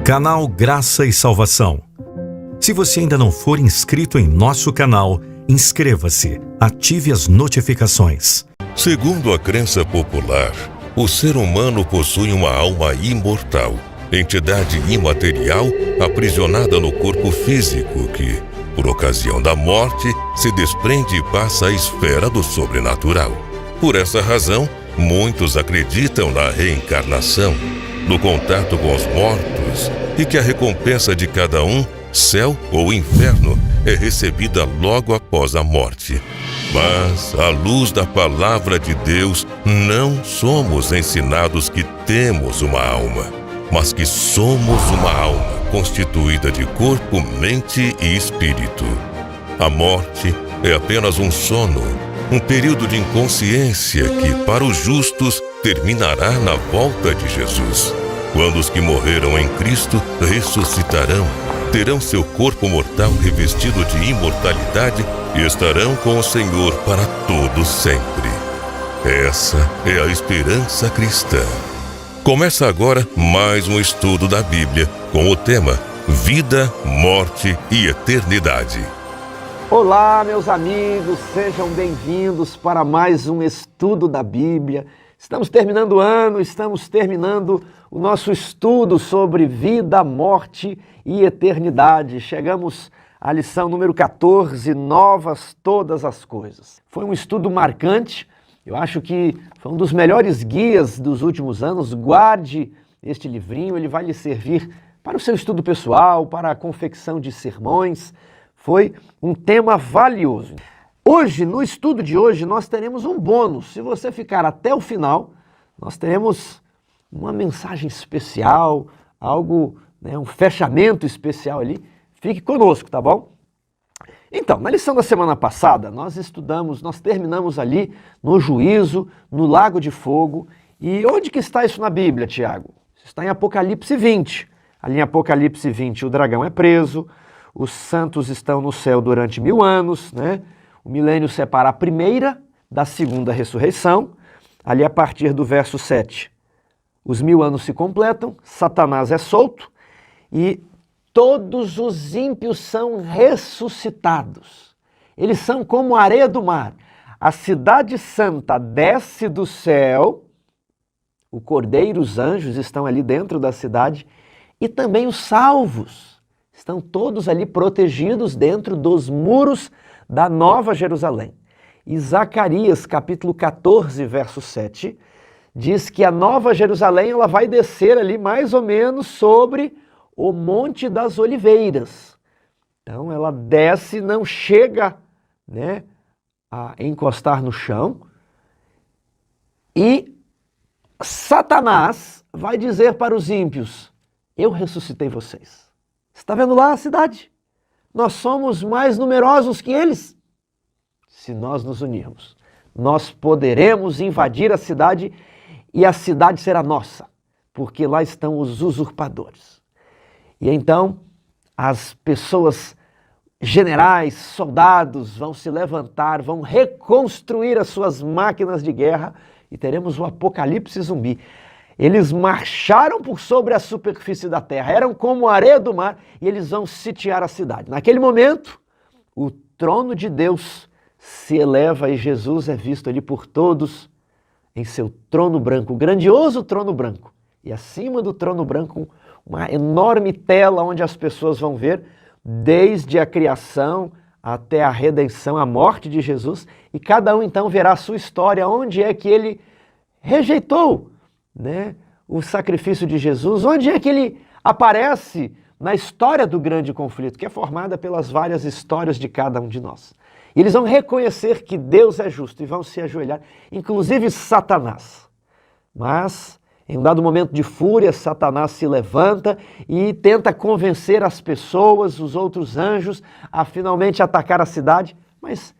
Canal Graça e Salvação. Se você ainda não for inscrito em nosso canal, inscreva-se, ative as notificações. Segundo a crença popular, o ser humano possui uma alma imortal, entidade imaterial aprisionada no corpo físico que, por ocasião da morte, se desprende e passa à esfera do sobrenatural. Por essa razão, muitos acreditam na reencarnação, no contato com os mortos e que a recompensa de cada um, céu ou inferno, é recebida logo após a morte. Mas, à luz da palavra de Deus, não somos ensinados que temos uma alma, mas que somos uma alma constituída de corpo, mente e espírito. A morte é apenas um sono, um período de inconsciência que, para os justos, terminará na volta de Jesus. Quando os que morreram em Cristo ressuscitarão, terão seu corpo mortal revestido de imortalidade e estarão com o Senhor para todo sempre. Essa é a esperança cristã. Começa agora mais um estudo da Bíblia com o tema Vida, Morte e Eternidade. Olá, meus amigos, sejam bem-vindos para mais um estudo da Bíblia. Estamos terminando o ano, estamos terminando o nosso estudo sobre vida, morte e eternidade. Chegamos à lição número 14, Novas Todas as Coisas. Foi um estudo marcante, eu acho que foi um dos melhores guias dos últimos anos. Guarde este livrinho, ele vai lhe servir para o seu estudo pessoal, para a confecção de sermões. Foi um tema valioso. Hoje, no estudo de hoje, nós teremos um bônus. Se você ficar até o final, nós teremos uma mensagem especial, algo, um fechamento especial ali. Fique conosco, tá bom? Então, na lição da semana passada, nós terminamos ali no juízo, no lago de fogo. E onde que está isso na Bíblia, Tiago? Está em Apocalipse 20. Ali em Apocalipse 20, o dragão é preso, os santos estão no céu durante 1000 anos, né? O milênio separa a primeira da segunda ressurreição. Ali a partir do verso 7, os 1000 anos se completam, Satanás é solto e todos os ímpios são ressuscitados. Eles são como a areia do mar. A cidade santa desce do céu, o cordeiro, os anjos estão ali dentro da cidade e também os salvos estão todos ali protegidos dentro dos muros da Nova Jerusalém. E Zacarias, capítulo 14, verso 7, diz que a Nova Jerusalém ela vai descer ali mais ou menos sobre o Monte das Oliveiras. Então ela desce, não chega, a encostar no chão. E Satanás vai dizer para os ímpios: eu ressuscitei vocês. Está vendo lá a cidade? Nós somos mais numerosos que eles. Se nós nos unirmos, nós poderemos invadir a cidade e a cidade será nossa, porque lá estão os usurpadores. E então as pessoas, generais, soldados, vão se levantar, vão reconstruir as suas máquinas de guerra e teremos o apocalipse zumbi. Eles marcharam por sobre a superfície da terra, eram como a areia do mar e eles vão sitiar a cidade. Naquele momento, o trono de Deus se eleva e Jesus é visto ali por todos em seu trono branco, o grandioso trono branco. E acima do trono branco, uma enorme tela onde as pessoas vão ver desde a criação até a redenção, a morte de Jesus. E cada um então verá a sua história, onde é que ele rejeitou o sacrifício de Jesus, onde é que ele aparece na história do grande conflito, que é formada pelas várias histórias de cada um de nós. E eles vão reconhecer que Deus é justo e vão se ajoelhar, inclusive Satanás. Mas, em um dado momento de fúria, Satanás se levanta e tenta convencer as pessoas, os outros anjos, a finalmente atacar a cidade, mas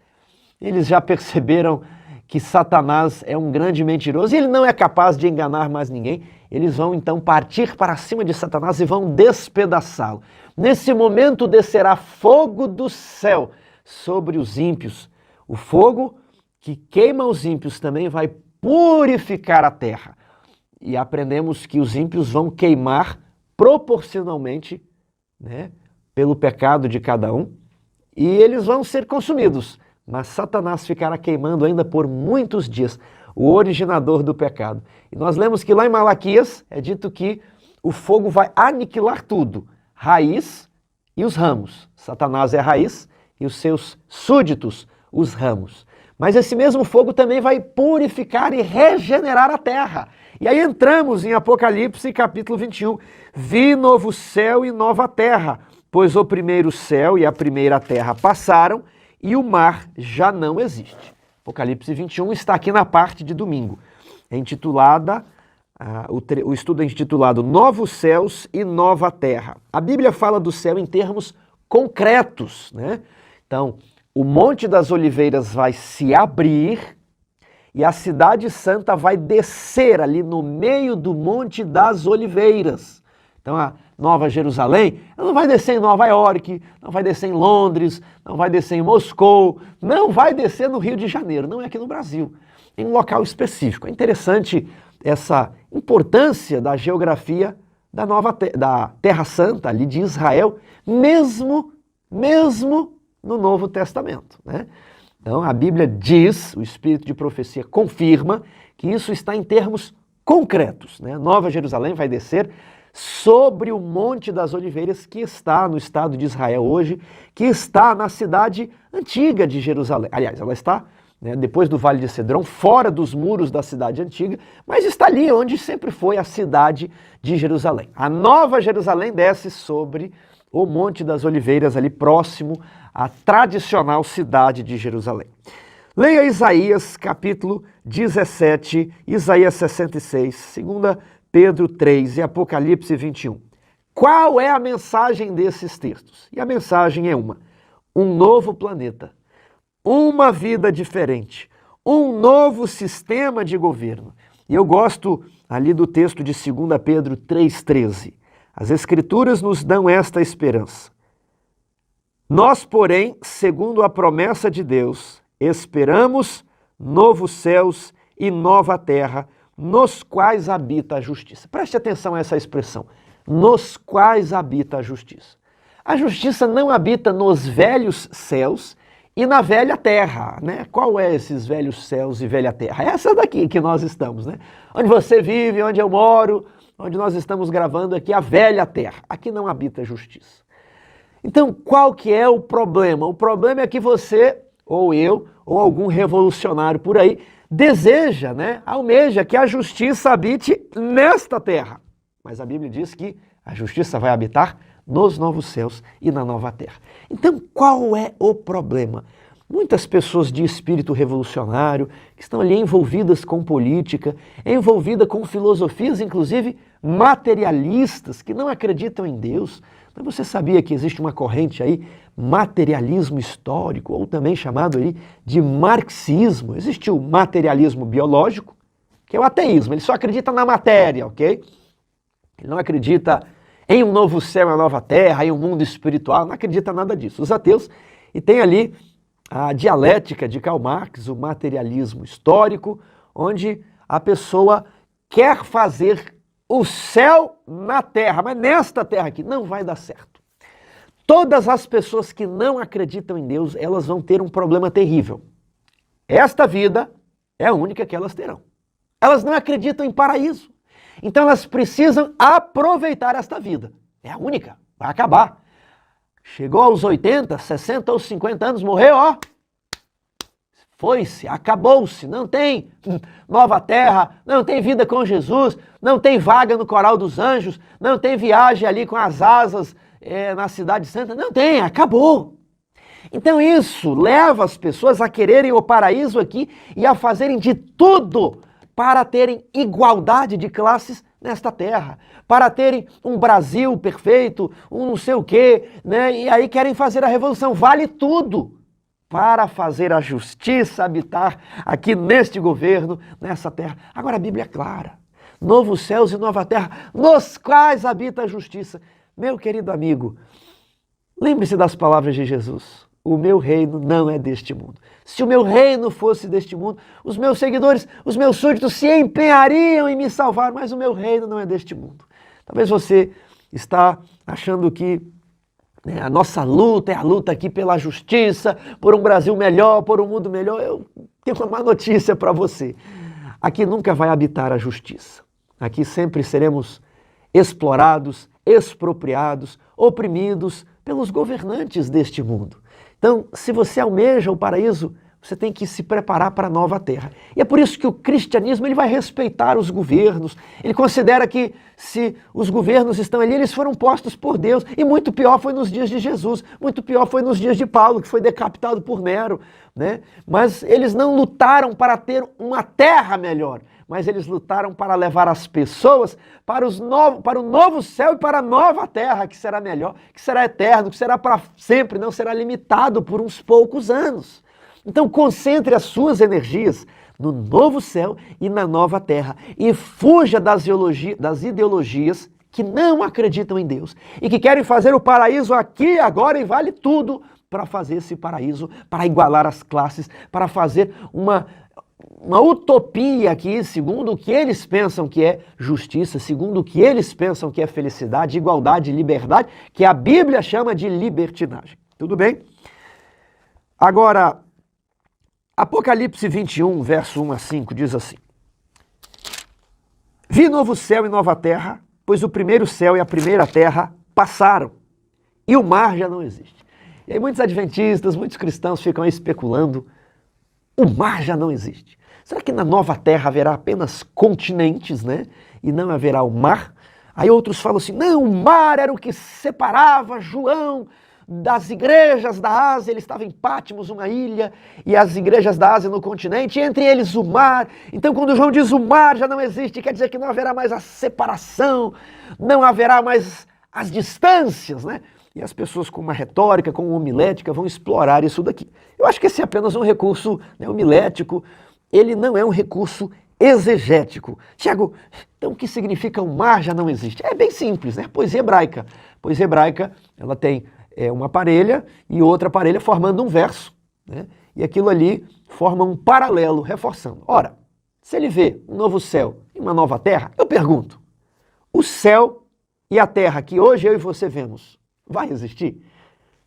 eles já perceberam que Satanás é um grande mentiroso e ele não é capaz de enganar mais ninguém. Eles vão então partir para cima de Satanás e vão despedaçá-lo. Nesse momento descerá fogo do céu sobre os ímpios. O fogo que queima os ímpios também vai purificar a terra. E aprendemos que os ímpios vão queimar proporcionalmente, né, pelo pecado de cada um, e eles vão ser consumidos. Mas Satanás ficará queimando ainda por muitos dias, o originador do pecado. E nós lemos que lá em Malaquias é dito que o fogo vai aniquilar tudo, raiz e os ramos. Satanás é a raiz e os seus súditos, os ramos. Mas esse mesmo fogo também vai purificar e regenerar a terra. E aí entramos em Apocalipse capítulo 21. Vi novo céu e nova terra, pois o primeiro céu e a primeira terra passaram e o mar já não existe. Apocalipse 21 está aqui na parte de domingo. É intitulada, o estudo é intitulado Novos Céus e Nova Terra. A Bíblia fala do céu em termos concretos, né? Então, o Monte das Oliveiras vai se abrir e a Cidade Santa vai descer ali no meio do Monte das Oliveiras. Então, a Nova Jerusalém, ela não vai descer em Nova York, não vai descer em Londres, não vai descer em Moscou, não vai descer no Rio de Janeiro, não é aqui no Brasil, em um local específico. É interessante essa importância da geografia da Terra Santa, ali de Israel, mesmo no Novo Testamento, né? Então, a Bíblia diz, o Espírito de Profecia confirma que isso está em termos concretos, né? Nova Jerusalém vai descer sobre o Monte das Oliveiras, que está no estado de Israel hoje, que está na cidade antiga de Jerusalém. Aliás, ela está, né, depois do Vale de Cedron, fora dos muros da cidade antiga, mas está ali onde sempre foi a cidade de Jerusalém. A Nova Jerusalém desce sobre o Monte das Oliveiras, ali próximo à tradicional cidade de Jerusalém. Leia Isaías capítulo 17, Isaías 66, 2 Pedro 3 e Apocalipse 21. Qual é a mensagem desses textos? E a mensagem é um novo planeta, uma vida diferente, um novo sistema de governo. E eu gosto ali do texto de 2 Pedro 3,13. As Escrituras nos dão esta esperança. Nós, porém, segundo a promessa de Deus, esperamos novos céus e nova terra, nos quais habita a justiça. Preste atenção a essa expressão, nos quais habita a justiça. A justiça não habita nos velhos céus e na velha terra, né? Qual é esses velhos céus e velha terra? Essa daqui que nós estamos, né? Onde você vive, onde eu moro, onde nós estamos gravando aqui, a velha terra. Aqui não habita a justiça. Então, qual que é o problema? O problema é que você, ou eu, ou algum revolucionário por aí, deseja, né, almeja que a justiça habite nesta terra. Mas a Bíblia diz que a justiça vai habitar nos novos céus e na nova terra. Então, qual é o problema? Muitas pessoas de espírito revolucionário, que estão ali envolvidas com política, envolvidas com filosofias, inclusive materialistas, que não acreditam em Deus. Mas você sabia que existe uma corrente aí, materialismo histórico, ou também chamado aí de marxismo? Existe o materialismo biológico, que é o ateísmo, ele só acredita na matéria, ok? Ele não acredita em um novo céu e uma nova terra, em um mundo espiritual, não acredita nada disso. Os ateus, e tem ali a dialética de Karl Marx, o materialismo histórico, onde a pessoa quer fazer o céu na terra, mas nesta terra aqui não vai dar certo. Todas as pessoas que não acreditam em Deus, elas vão ter um problema terrível. Esta vida é a única que elas terão. Elas não acreditam em paraíso. Então elas precisam aproveitar esta vida. É a única, vai acabar. Chegou aos 80, 60 ou 50 anos, morreu, ó. Foi-se, acabou-se, não tem nova terra, não tem vida com Jesus, não tem vaga no coral dos anjos, não tem viagem ali com as asas na Cidade Santa, não tem, acabou. Então isso leva as pessoas a quererem o paraíso aqui e a fazerem de tudo para terem igualdade de classes nesta terra, para terem um Brasil perfeito, um não sei o quê, né? E aí querem fazer a revolução, vale tudo para fazer a justiça habitar aqui neste governo, nessa terra. Agora a Bíblia é clara, novos céus e nova terra, nos quais habita a justiça. Meu querido amigo, lembre-se das palavras de Jesus, o meu reino não é deste mundo. Se o meu reino fosse deste mundo, os meus seguidores, os meus súditos se empenhariam em me salvar, mas o meu reino não é deste mundo. Talvez você está achando que a nossa luta é a luta aqui pela justiça, por um Brasil melhor, por um mundo melhor. Eu tenho uma má notícia para você. Aqui nunca vai habitar a justiça. Aqui sempre seremos explorados, expropriados, oprimidos pelos governantes deste mundo. Então, se você almeja o paraíso, você tem que se preparar para a nova terra. E é por isso que o cristianismo ele vai respeitar os governos. Ele considera que se os governos estão ali, eles foram postos por Deus. E muito pior foi nos dias de Jesus. Muito pior foi nos dias de Paulo, que foi decapitado por Nero, né? Mas eles não lutaram para ter uma terra melhor. Mas eles lutaram para levar as pessoas para o novo céu e para a nova terra, que será melhor, que será eterno, que será para sempre, não será limitado por uns poucos anos. Então concentre as suas energias no novo céu e na nova terra e fuja das ideologias que não acreditam em Deus e que querem fazer o paraíso aqui, agora e vale tudo para fazer esse paraíso, para igualar as classes, para fazer uma utopia aqui, segundo o que eles pensam que é justiça, segundo o que eles pensam que é felicidade, igualdade e liberdade, que a Bíblia chama de libertinagem. Tudo bem? Agora, Apocalipse 21, verso 1 a 5, diz assim: Vi novo céu e nova terra, pois o primeiro céu e a primeira terra passaram, e o mar já não existe. E aí muitos adventistas, muitos cristãos ficam aí especulando, o mar já não existe. Será que na nova terra haverá apenas continentes, né? E não haverá o mar? Aí outros falam assim, não, o mar era o que separava João das igrejas da Ásia. Ele estava em Patmos, uma ilha, e as igrejas da Ásia no continente, e entre eles o mar. Então quando João diz o mar já não existe, quer dizer que não haverá mais a separação, não haverá mais as distâncias, né? E as pessoas com uma retórica, com uma homilética, vão explorar isso daqui. Eu acho que esse é apenas um recurso, né, homilético, ele não é um recurso exegético. Tiago, então o que significa o mar já não existe? É bem simples, né? Poesia hebraica. Poesia hebraica, ela tem uma parelha e outra parelha formando um verso, né? E aquilo ali forma um paralelo, reforçando. Ora, se ele vê um novo céu e uma nova terra, eu pergunto, o céu e a terra que hoje eu e você vemos, vai existir?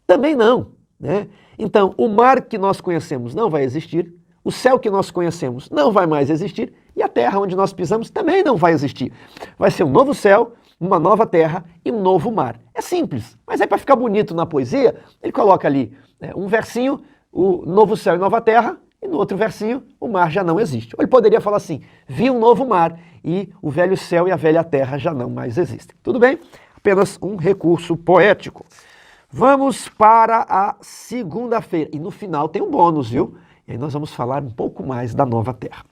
Também não, né? Então, o mar que nós conhecemos não vai existir, o céu que nós conhecemos não vai mais existir e a terra onde nós pisamos também não vai existir. Vai ser um novo céu, uma nova terra e um novo mar. É simples, mas aí para ficar bonito na poesia, ele coloca ali, né, um versinho, o novo céu e nova terra, e no outro versinho, o mar já não existe. Ou ele poderia falar assim, vi um novo mar e o velho céu e a velha terra já não mais existem. Tudo bem? Apenas um recurso poético. Vamos para a segunda-feira. E no final tem um bônus, viu? E aí nós vamos falar um pouco mais da nova terra.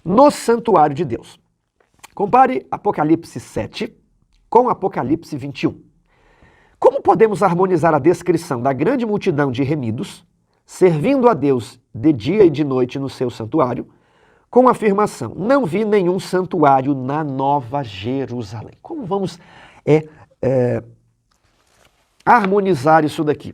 No santuário de Deus. Compare Apocalipse 7 com Apocalipse 21. Como podemos harmonizar a descrição da grande multidão de remidos, servindo a Deus de dia e de noite no seu santuário, com a afirmação, não vi nenhum santuário na Nova Jerusalém? Como vamos harmonizar isso daqui?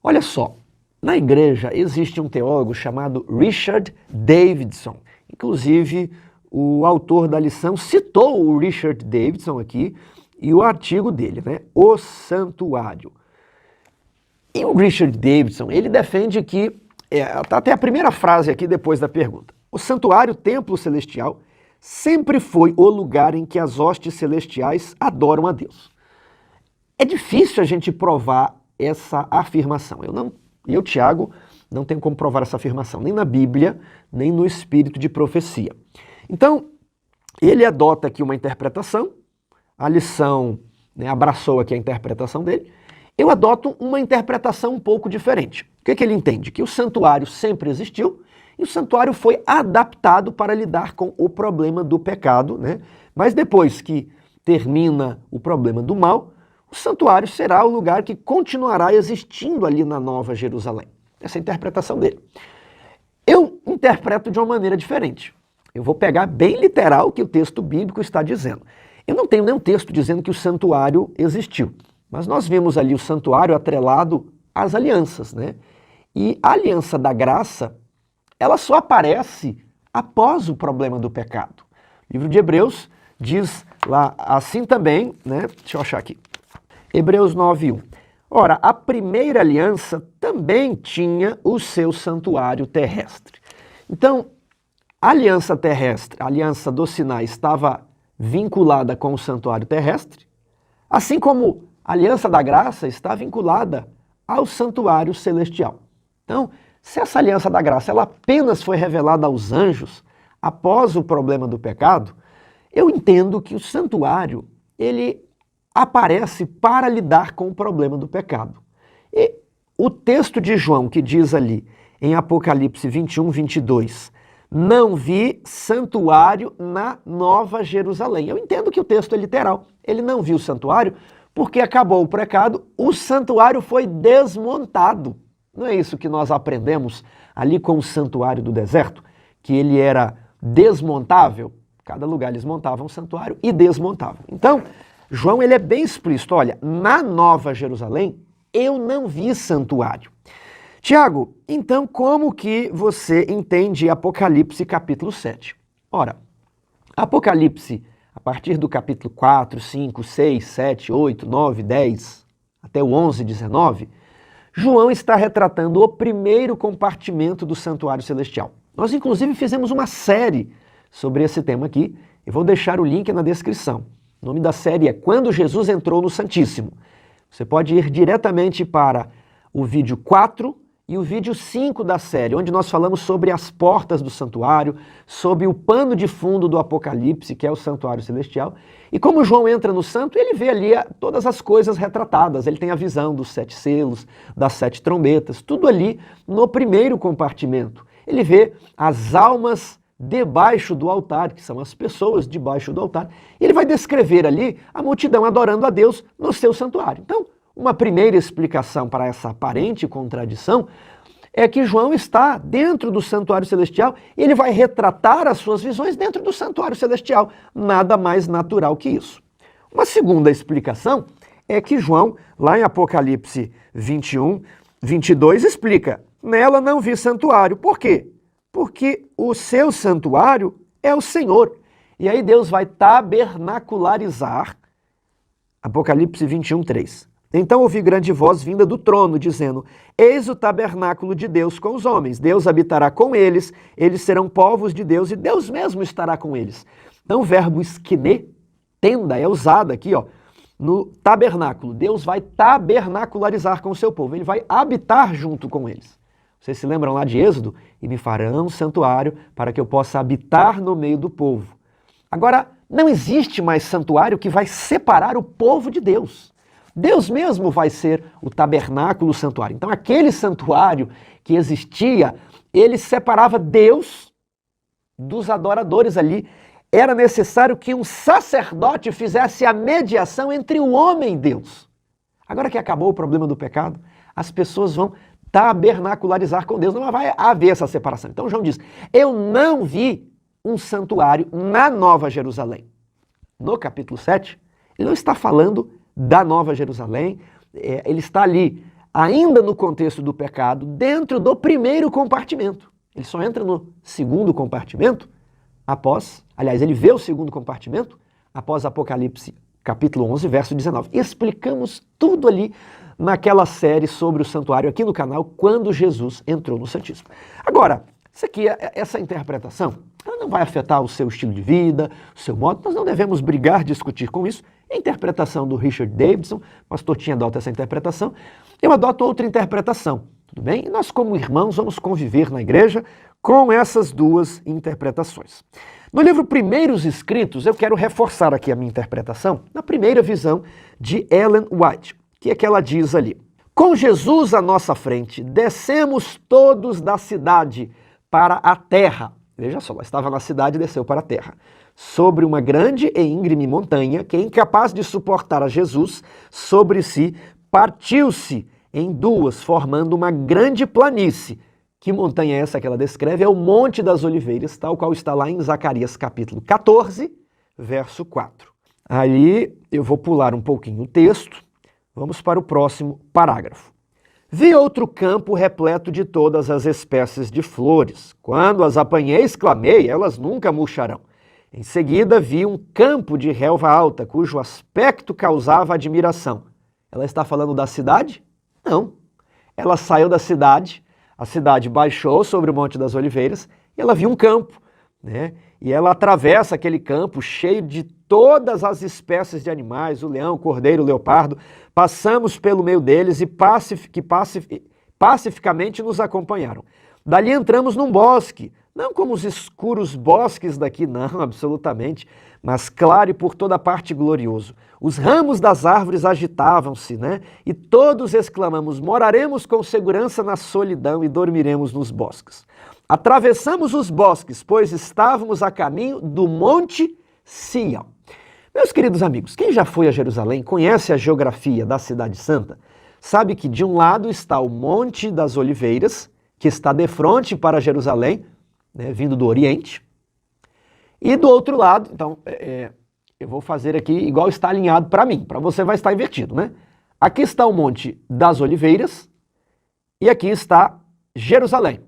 Olha só, na igreja existe um teólogo chamado Richard Davidson. Inclusive, o autor da lição citou o Richard Davidson aqui e o artigo dele, né? O Santuário. E o Richard Davidson, ele defende que, até a primeira frase aqui depois da pergunta, o santuário, templo celestial, sempre foi o lugar em que as hostes celestiais adoram a Deus. É difícil a gente provar essa afirmação. Eu, Tiago, não tenho como provar essa afirmação, nem na Bíblia, nem no espírito de profecia. Então, ele adota aqui uma interpretação, a lição, né, abraçou aqui a interpretação dele, eu adoto uma interpretação um pouco diferente. O que ele entende? Que o santuário sempre existiu e o santuário foi adaptado para lidar com o problema do pecado, né? Mas depois que termina o problema do mal, o santuário será o lugar que continuará existindo ali na Nova Jerusalém. Essa é a interpretação dele. Eu interpreto de uma maneira diferente. Eu vou pegar bem literal o que o texto bíblico está dizendo. Eu não tenho nenhum texto dizendo que o santuário existiu, mas nós vemos ali o santuário atrelado as alianças, né? E a aliança da graça, ela só aparece após o problema do pecado. O livro de Hebreus diz lá assim também, né? Deixa eu achar aqui. Hebreus 9:1. Ora, a primeira aliança também tinha o seu santuário terrestre. Então, a aliança terrestre, a aliança do Sinai, estava vinculada com o santuário terrestre, assim como a aliança da graça está vinculada ao santuário celestial. Então, se essa aliança da graça ela apenas foi revelada aos anjos após o problema do pecado, eu entendo que o santuário ele aparece para lidar com o problema do pecado. E o texto de João que diz ali em Apocalipse 21:22, não vi santuário na Nova Jerusalém. Eu entendo que o texto é literal. Ele não viu o santuário porque acabou o pecado, o santuário foi desmontado. Não é isso que nós aprendemos ali com o santuário do deserto? Que ele era desmontável? Cada lugar eles montavam um santuário e desmontavam. Então, João ele é bem explícito. Olha, na Nova Jerusalém eu não vi santuário. Tiago, então como que você entende Apocalipse capítulo 7? Ora, Apocalipse, a partir do capítulo 4, 5, 6, 7, 8, 9, 10, até o 11, 19, João está retratando o primeiro compartimento do santuário celestial. Nós, inclusive, fizemos uma série sobre esse tema aqui, e vou deixar o link na descrição. O nome da série é Quando Jesus Entrou no Santíssimo. Você pode ir diretamente para o vídeo 4 e o vídeo 5 da série, onde nós falamos sobre as portas do santuário, sobre o pano de fundo do Apocalipse, que é o santuário celestial. E como João entra no santo, ele vê ali todas as coisas retratadas. Ele tem a visão dos 7 selos, das 7 trombetas, tudo ali no primeiro compartimento. Ele vê as almas debaixo do altar, que são as pessoas debaixo do altar. E ele vai descrever ali a multidão adorando a Deus no seu santuário. Então, uma primeira explicação para essa aparente contradição é que João está dentro do santuário celestial e ele vai retratar as suas visões dentro do santuário celestial. Nada mais natural que isso. Uma segunda explicação é que João, lá em Apocalipse 21, 22, explica: nela não vi santuário. Por quê? Porque o seu santuário é o Senhor. E aí Deus vai tabernacularizar. Apocalipse 21, 3. Então ouvi grande voz vinda do trono, dizendo: eis o tabernáculo de Deus com os homens. Deus habitará com eles, eles serão povos de Deus e Deus mesmo estará com eles. Então o verbo esquine, tenda, é usado aqui, no tabernáculo. Deus vai tabernacularizar com o seu povo, ele vai habitar junto com eles. Vocês se lembram lá de Êxodo? E me farão um santuário para que eu possa habitar no meio do povo. Agora, não existe mais santuário que vai separar o povo de Deus. Deus mesmo vai ser o tabernáculo, o santuário. Então, aquele santuário que existia, ele separava Deus dos adoradores ali. Era necessário que um sacerdote fizesse a mediação entre o homem e Deus. Agora que acabou o problema do pecado, as pessoas vão tabernacularizar com Deus, não vai haver essa separação. Então João diz: eu não vi um santuário na Nova Jerusalém. No capítulo 7, ele não está falando da Nova Jerusalém, ele está ali, ainda no contexto do pecado, dentro do primeiro compartimento. Ele só entra no segundo compartimento ele vê o segundo compartimento após Apocalipse capítulo 11, verso 19. Explicamos tudo ali naquela série sobre o santuário aqui no canal, Quando Jesus Entrou no Santíssimo. Agora, essa interpretação, ela não vai afetar o seu estilo de vida, o seu modo, nós não devemos brigar, discutir com isso. A interpretação do Richard Davidson, o pastor Tim adota essa interpretação, eu adoto outra interpretação, tudo bem? E nós, como irmãos, vamos conviver na igreja com essas duas interpretações. No livro Primeiros Escritos, eu quero reforçar aqui a minha interpretação na primeira visão de Ellen White, que é que ela diz ali: com Jesus à nossa frente, descemos todos da cidade para a terra. Veja só, ela estava na cidade e desceu para a terra. Sobre uma grande e íngreme montanha, que, incapaz de suportar a Jesus sobre si, partiu-se em duas, formando uma grande planície. Que montanha é essa que ela descreve? É o Monte das Oliveiras, tal qual está lá em Zacarias capítulo 14, verso 4. Aí eu vou pular um pouquinho o texto, vamos para o próximo parágrafo. Vi outro campo repleto de todas as espécies de flores. Quando as apanhei, exclamei, elas nunca murcharão. Em seguida, vi um campo de relva alta, cujo aspecto causava admiração. Ela está falando da cidade? Não. Ela saiu da cidade, a cidade baixou sobre o Monte das Oliveiras e ela viu um campo, né? E ela atravessa aquele campo cheio de todas as espécies de animais, o leão, o cordeiro, o leopardo. Passamos pelo meio deles e pacificamente nos acompanharam. Dali entramos num bosque, não como os escuros bosques daqui, não, absolutamente, mas claro e por toda parte glorioso. Os ramos das árvores agitavam-se, né? E todos exclamamos, moraremos com segurança na solidão e dormiremos nos bosques. Atravessamos os bosques, pois estávamos a caminho do Monte Sião. Meus queridos amigos, quem já foi a Jerusalém, conhece a geografia da Cidade Santa, sabe que de um lado está o Monte das Oliveiras, que está de frente para Jerusalém, né, vindo do Oriente, e do outro lado, então, eu vou fazer aqui igual está alinhado para mim, para você vai estar invertido, né? Aqui está o Monte das Oliveiras e aqui está Jerusalém.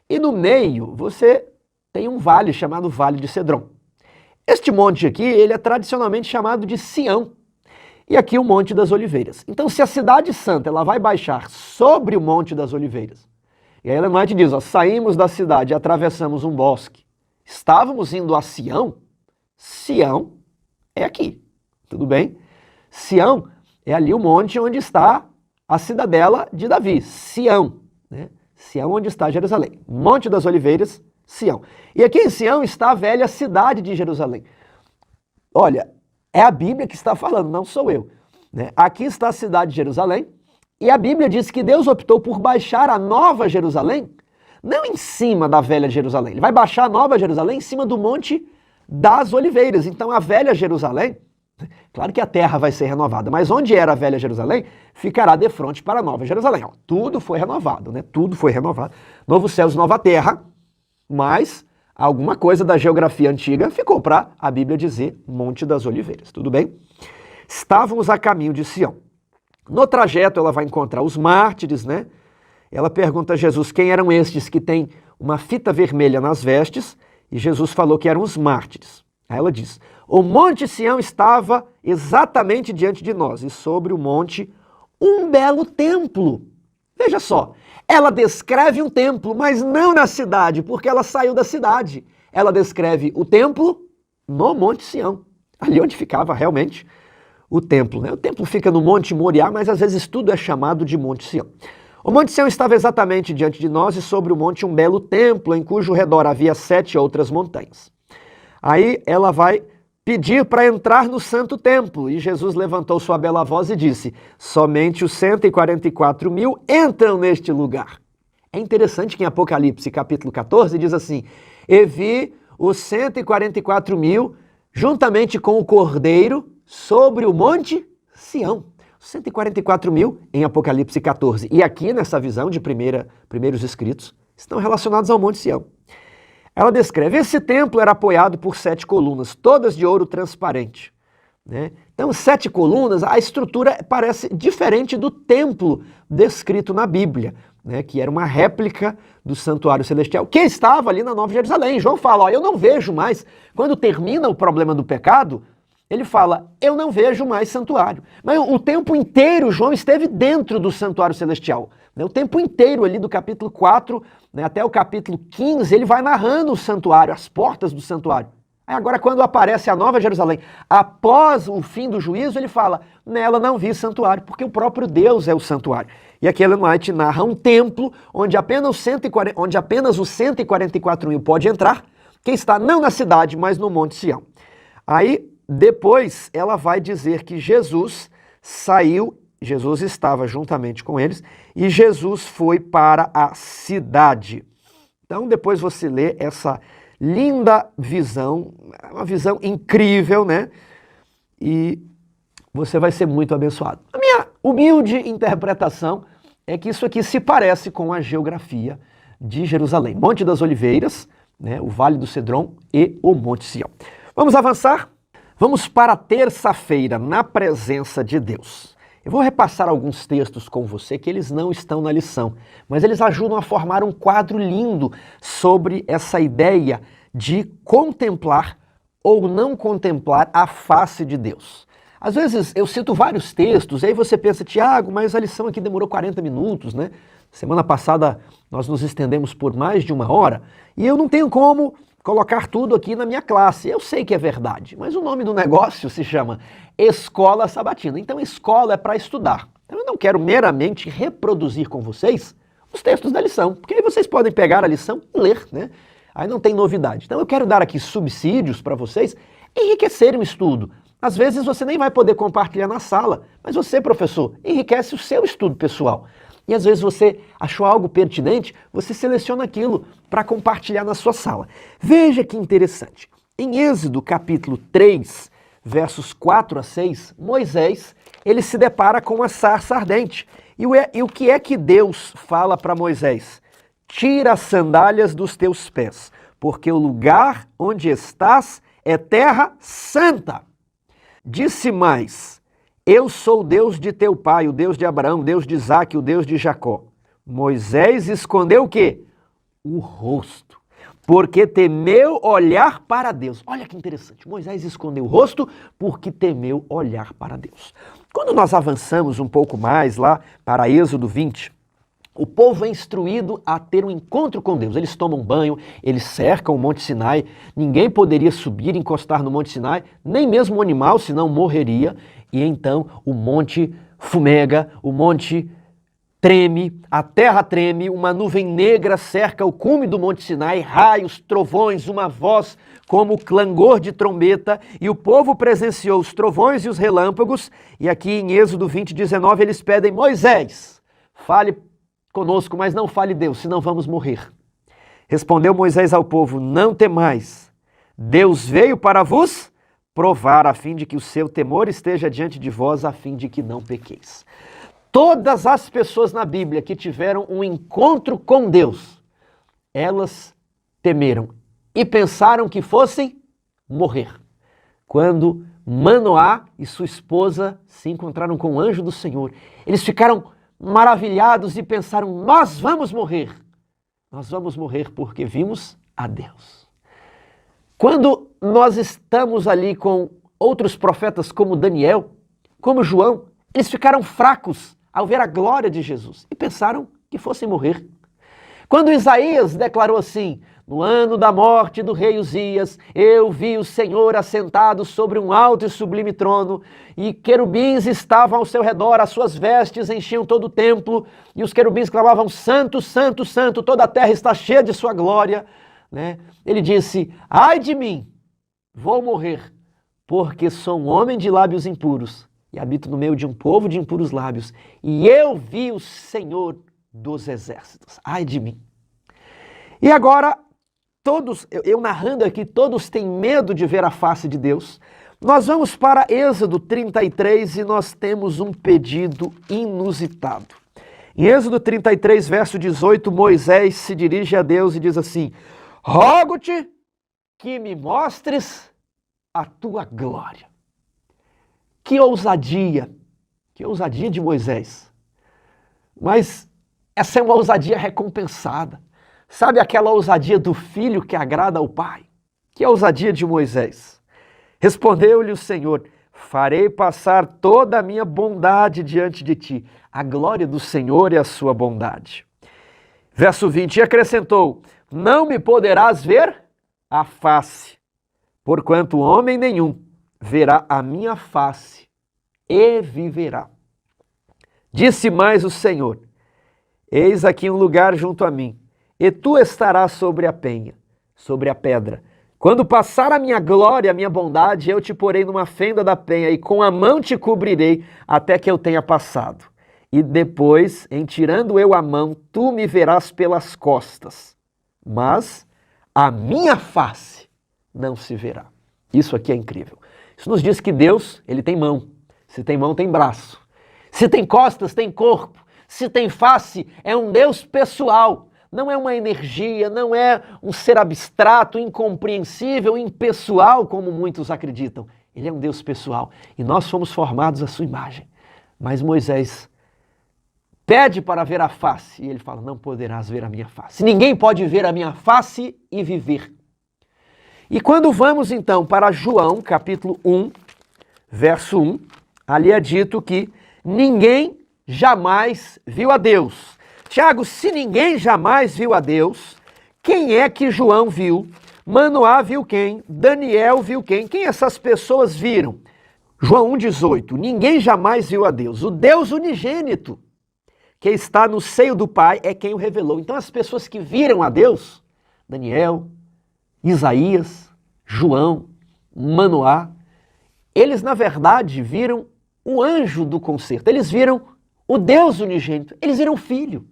E no meio você tem um vale chamado Vale de Cedron. Este monte aqui, ele é tradicionalmente chamado de Sião. E aqui o Monte das Oliveiras. Então, se a Cidade Santa ela vai baixar sobre o Monte das Oliveiras, e aí Ellen White diz, ó, saímos da cidade e atravessamos um bosque, estávamos indo a Sião, Sião é aqui, tudo bem? Sião é ali o monte onde está a cidadela de Davi, Sião, né? Sião onde está Jerusalém, Monte das Oliveiras, Sião. E aqui em Sião está a velha cidade de Jerusalém. Olha, é a Bíblia que está falando, não sou eu, né? Aqui está a cidade de Jerusalém, e a Bíblia diz que Deus optou por baixar a Nova Jerusalém, não em cima da velha Jerusalém, ele vai baixar a Nova Jerusalém em cima do Monte das Oliveiras. Então a velha Jerusalém, claro que a terra vai ser renovada, mas onde era a velha Jerusalém, ficará de frente para a Nova Jerusalém. Ó, tudo foi renovado, né? Tudo foi renovado. Novo céus, nova terra, mas alguma coisa da geografia antiga ficou para a Bíblia dizer Monte das Oliveiras, tudo bem? Estávamos a caminho de Sião. No trajeto ela vai encontrar os mártires, né? Ela pergunta a Jesus quem eram estes que têm uma fita vermelha nas vestes, e Jesus falou que eram os mártires. Aí ela diz, o Monte Sião estava exatamente diante de nós, e sobre o monte um belo templo. Veja só, ela descreve um templo, mas não na cidade, porque ela saiu da cidade. Ela descreve o templo no Monte Sião, ali onde ficava realmente o templo, né? O templo fica no Monte Moriá, mas às vezes tudo é chamado de Monte Sião. O Monte Sião estava exatamente diante de nós e sobre o monte um belo templo, em cujo redor havia 7 outras montanhas. Aí ela vai pedir para entrar no santo templo, e Jesus levantou sua bela voz e disse, somente os 144.000 entram neste lugar. É interessante que em Apocalipse capítulo 14 diz assim, e vi os 144.000 juntamente com o Cordeiro sobre o Monte Sião. 144.000 em Apocalipse 14. E aqui nessa visão de primeiros escritos estão relacionados ao Monte Sião. Ela descreve, esse templo era apoiado por 7 colunas, todas de ouro transparente, né? Então 7 colunas, a estrutura parece diferente do templo descrito na Bíblia, né? Que era uma réplica do santuário celestial, que estava ali na Nova Jerusalém. João fala, ó, eu não vejo mais, quando termina o problema do pecado, ele fala, eu não vejo mais santuário. Mas o tempo inteiro João esteve dentro do santuário celestial. O tempo inteiro ali do capítulo 4, né, até o capítulo 15, ele vai narrando o santuário, as portas do santuário. Aí agora quando aparece a Nova Jerusalém, após o fim do juízo, ele fala, nela não vi santuário, porque o próprio Deus é o santuário. E aqui Ellen White narra um templo onde apenas os 144.000 pode entrar, que está não na cidade, mas no Monte Sião. Aí depois ela vai dizer que Jesus saiu, Jesus estava juntamente com eles, e Jesus foi para a cidade. Então depois você lê essa linda visão, uma visão incrível, né? E você vai ser muito abençoado. A minha humilde interpretação é que isso aqui se parece com a geografia de Jerusalém. Monte das Oliveiras, né, o Vale do Cedron e o Monte Sião. Vamos avançar? Vamos para a terça-feira, na presença de Deus. Eu vou repassar alguns textos com você que eles não estão na lição, mas eles ajudam a formar um quadro lindo sobre essa ideia de contemplar ou não contemplar a face de Deus. Às vezes eu cito vários textos, e aí você pensa, Tiago, mas a lição aqui demorou 40 minutos, né? Semana passada nós nos estendemos por mais de 1 hora, e eu não tenho como colocar tudo aqui na minha classe. Eu sei que é verdade, mas o nome do negócio se chama Escola Sabatina. Então, escola é para estudar. Então, eu não quero meramente reproduzir com vocês os textos da lição, porque aí vocês podem pegar a lição e ler, né? Aí não tem novidade. Então, eu quero dar aqui subsídios para vocês enriquecerem o estudo. Às vezes você nem vai poder compartilhar na sala, mas você, professor, enriquece o seu estudo pessoal. E às vezes você achou algo pertinente, você seleciona aquilo para compartilhar na sua sala. Veja que interessante. Em Êxodo capítulo 3, versos 4 a 6, Moisés, ele se depara com uma sarça ardente. E o que é que Deus fala para Moisés? Tira as sandálias dos teus pés, porque o lugar onde estás é terra santa. Disse mais: eu sou o Deus de teu pai, o Deus de Abraão, o Deus de Isaque, o Deus de Jacó. Moisés escondeu o quê? O rosto, porque temeu olhar para Deus. Olha que interessante, Moisés escondeu o rosto porque temeu olhar para Deus. Quando nós avançamos um pouco mais lá para Êxodo 20, o povo é instruído a ter um encontro com Deus. Eles tomam banho, eles cercam o Monte Sinai, ninguém poderia subir e encostar no Monte Sinai, nem mesmo o animal, senão morreria. E então o monte fumega, o monte treme, a terra treme, uma nuvem negra cerca o cume do Monte Sinai, raios, trovões, uma voz como clangor de trombeta, e o povo presenciou os trovões e os relâmpagos, e aqui em Êxodo 20, 19, eles pedem: Moisés, fale conosco, mas não fale Deus, senão vamos morrer. Respondeu Moisés ao povo: não temais, Deus veio para vos provar, a fim de que o seu temor esteja diante de vós, a fim de que não pequeis. Todas as pessoas na Bíblia que tiveram um encontro com Deus, elas temeram e pensaram que fossem morrer. Quando Manoá e sua esposa se encontraram com o anjo do Senhor, eles ficaram maravilhados e pensaram: nós vamos morrer. Nós vamos morrer porque vimos a Deus. Quando nós estamos ali com outros profetas como Daniel, como João, eles ficaram fracos ao ver a glória de Jesus e pensaram que fossem morrer. Quando Isaías declarou assim: no ano da morte do rei Uzias, eu vi o Senhor assentado sobre um alto e sublime trono, e querubins estavam ao seu redor, as suas vestes enchiam todo o templo, e os querubins clamavam: santo, santo, santo, toda a terra está cheia de sua glória. Ele disse: ai de mim, vou morrer, porque sou um homem de lábios impuros e habito no meio de um povo de impuros lábios, e eu vi o Senhor dos exércitos. Ai de mim. E agora, todos, eu narrando aqui, todos têm medo de ver a face de Deus. Nós vamos para Êxodo 33 e nós temos um pedido inusitado. Em Êxodo 33, verso 18, Moisés se dirige a Deus e diz assim: rogo-te que me mostres a tua glória. Que ousadia de Moisés. Mas essa é uma ousadia recompensada. Sabe aquela ousadia do filho que agrada ao pai? Que ousadia de Moisés. Respondeu-lhe o Senhor: farei passar toda a minha bondade diante de ti. A glória do Senhor é a sua bondade. Verso 20, e acrescentou: não me poderás ver a face, porquanto homem nenhum verá a minha face e viverá. Disse mais o Senhor: eis aqui um lugar junto a mim, e tu estarás sobre a penha, sobre a pedra. Quando passar a minha glória, a minha bondade, eu te porei numa fenda da penha, e com a mão te cobrirei até que eu tenha passado. E depois, em tirando eu a mão, tu me verás pelas costas, mas a minha face não se verá. Isso aqui é incrível. Isso nos diz que Deus, ele tem mão. Se tem mão, tem braço. Se tem costas, tem corpo. Se tem face, é um Deus pessoal. Não é uma energia, não é um ser abstrato, incompreensível, impessoal, como muitos acreditam. Ele é um Deus pessoal e nós fomos formados à sua imagem. Mas Moisés pede para ver a face e ele fala, não poderás ver a minha face. Ninguém pode ver a minha face e viver. E quando vamos então para João, capítulo 1, verso 1, ali é dito que ninguém jamais viu a Deus. Tiago, se ninguém jamais viu a Deus, quem é que João viu? Manoá viu quem? Daniel viu quem? Quem essas pessoas viram? João 1,18, ninguém jamais viu a Deus. O Deus unigênito, que está no seio do Pai, é quem o revelou. Então as pessoas que viram a Deus, Daniel, Isaías, João, Manoá, eles na verdade viram o anjo do concerto, eles viram o Deus unigênito, eles viram o Filho,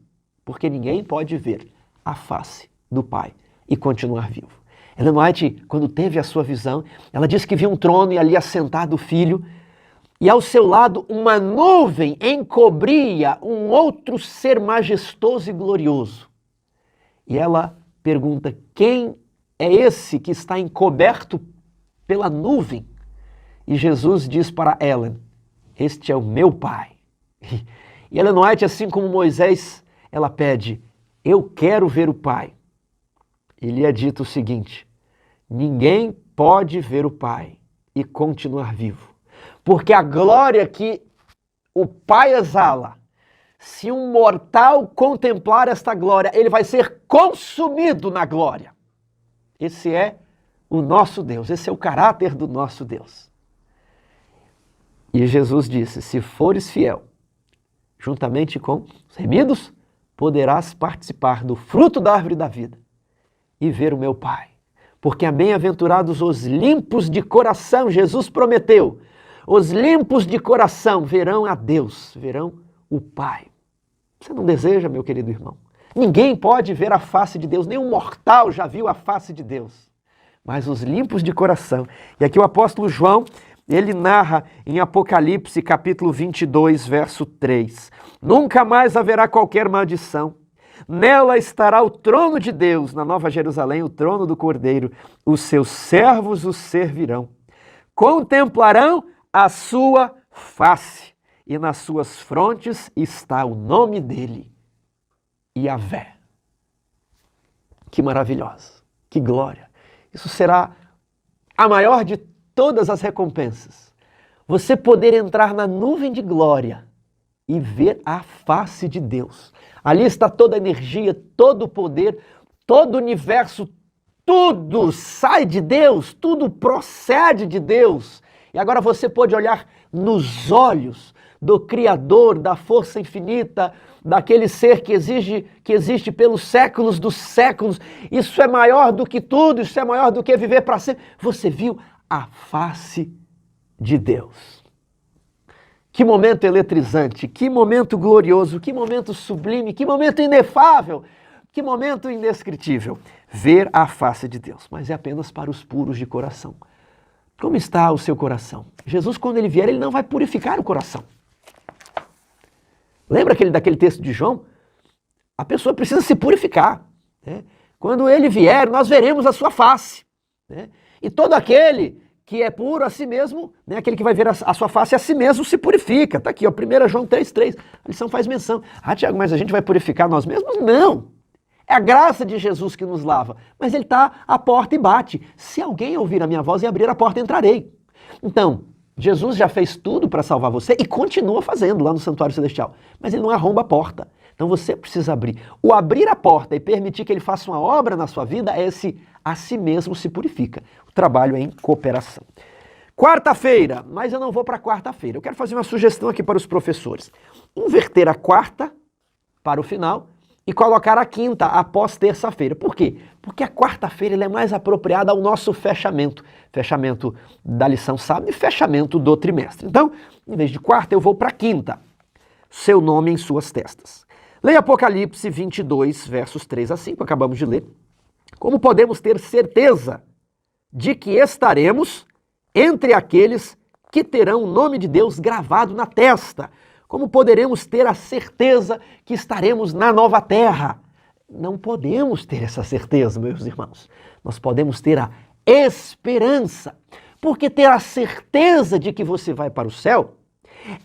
porque ninguém pode ver a face do Pai e continuar vivo. Ellen White, quando teve a sua visão, ela disse que viu um trono e ali assentado o Filho, e ao seu lado uma nuvem encobria um outro ser majestoso e glorioso. E ela pergunta, quem é esse que está encoberto pela nuvem? E Jesus diz para Ellen, este é o meu Pai. E Ellen White, assim como Moisés, ela pede, eu quero ver o Pai. E lhe é dito o seguinte, ninguém pode ver o Pai e continuar vivo, porque a glória que o Pai exala, se um mortal contemplar esta glória, ele vai ser consumido na glória. Esse é o nosso Deus, esse é o caráter do nosso Deus. E Jesus disse, se fores fiel, juntamente com os remidos, poderás participar do fruto da árvore da vida e ver o meu Pai. Porque bem-aventurados os limpos de coração, Jesus prometeu, os limpos de coração verão a Deus, verão o Pai. Você não deseja, meu querido irmão? Ninguém pode ver a face de Deus, nenhum mortal já viu a face de Deus. Mas os limpos de coração. E aqui o apóstolo João, ele narra em Apocalipse capítulo 22, verso 3. Nunca mais haverá qualquer maldição. Nela estará o trono de Deus, na Nova Jerusalém, o trono do Cordeiro. Os seus servos o servirão. Contemplarão a sua face, e nas suas frontes está o nome dele, Yahvé. Que maravilhoso, que glória. Isso será a maior de todas as recompensas. Você poder entrar na nuvem de glória e ver a face de Deus. Ali está toda a energia, todo o poder, todo o universo, tudo sai de Deus, tudo procede de Deus. E agora você pode olhar nos olhos do Criador, da força infinita, daquele ser que existe pelos séculos dos séculos. Isso é maior do que tudo, isso é maior do que viver para sempre. Você viu a face de Deus. Que momento eletrizante, que momento glorioso, que momento sublime, que momento inefável, que momento indescritível. Ver a face de Deus, mas é apenas para os puros de coração. Como está o seu coração? Jesus, quando ele vier, ele não vai purificar o coração. Lembra daquele texto de João? A pessoa precisa se purificar. Né? Quando ele vier, nós veremos a sua face. Né? E todo aquele que é puro a si mesmo, né? Aquele que vai ver a sua face a si mesmo se purifica. Está aqui, ó, 1 João 3,3. A lição faz menção. Ah, Tiago, mas a gente vai purificar nós mesmos? Não. É a graça de Jesus que nos lava. Mas ele está à porta e bate. Se alguém ouvir a minha voz e abrir a porta, entrarei. Então, Jesus já fez tudo para salvar você e continua fazendo lá no Santuário Celestial. Mas ele não arromba a porta. Então você precisa abrir. O abrir a porta e permitir que ele faça uma obra na sua vida é esse a si mesmo se purifica. O trabalho é em cooperação. Quarta-feira, mas eu não vou para quarta-feira. Eu quero fazer uma sugestão aqui para os professores. Inverter a quarta para o final e colocar a quinta após terça-feira. Por quê? Porque a quarta-feira ela é mais apropriada ao nosso fechamento. Fechamento da lição sábado e fechamento do trimestre. Então, em vez de quarta, eu vou para quinta. Seu nome em suas testas. Leia Apocalipse 22, versos 3 a 5, acabamos de ler. Como podemos ter certeza de que estaremos entre aqueles que terão o nome de Deus gravado na testa? Como poderemos ter a certeza que estaremos na nova terra? Não podemos ter essa certeza, meus irmãos. Nós podemos ter a esperança. Porque ter a certeza de que você vai para o céu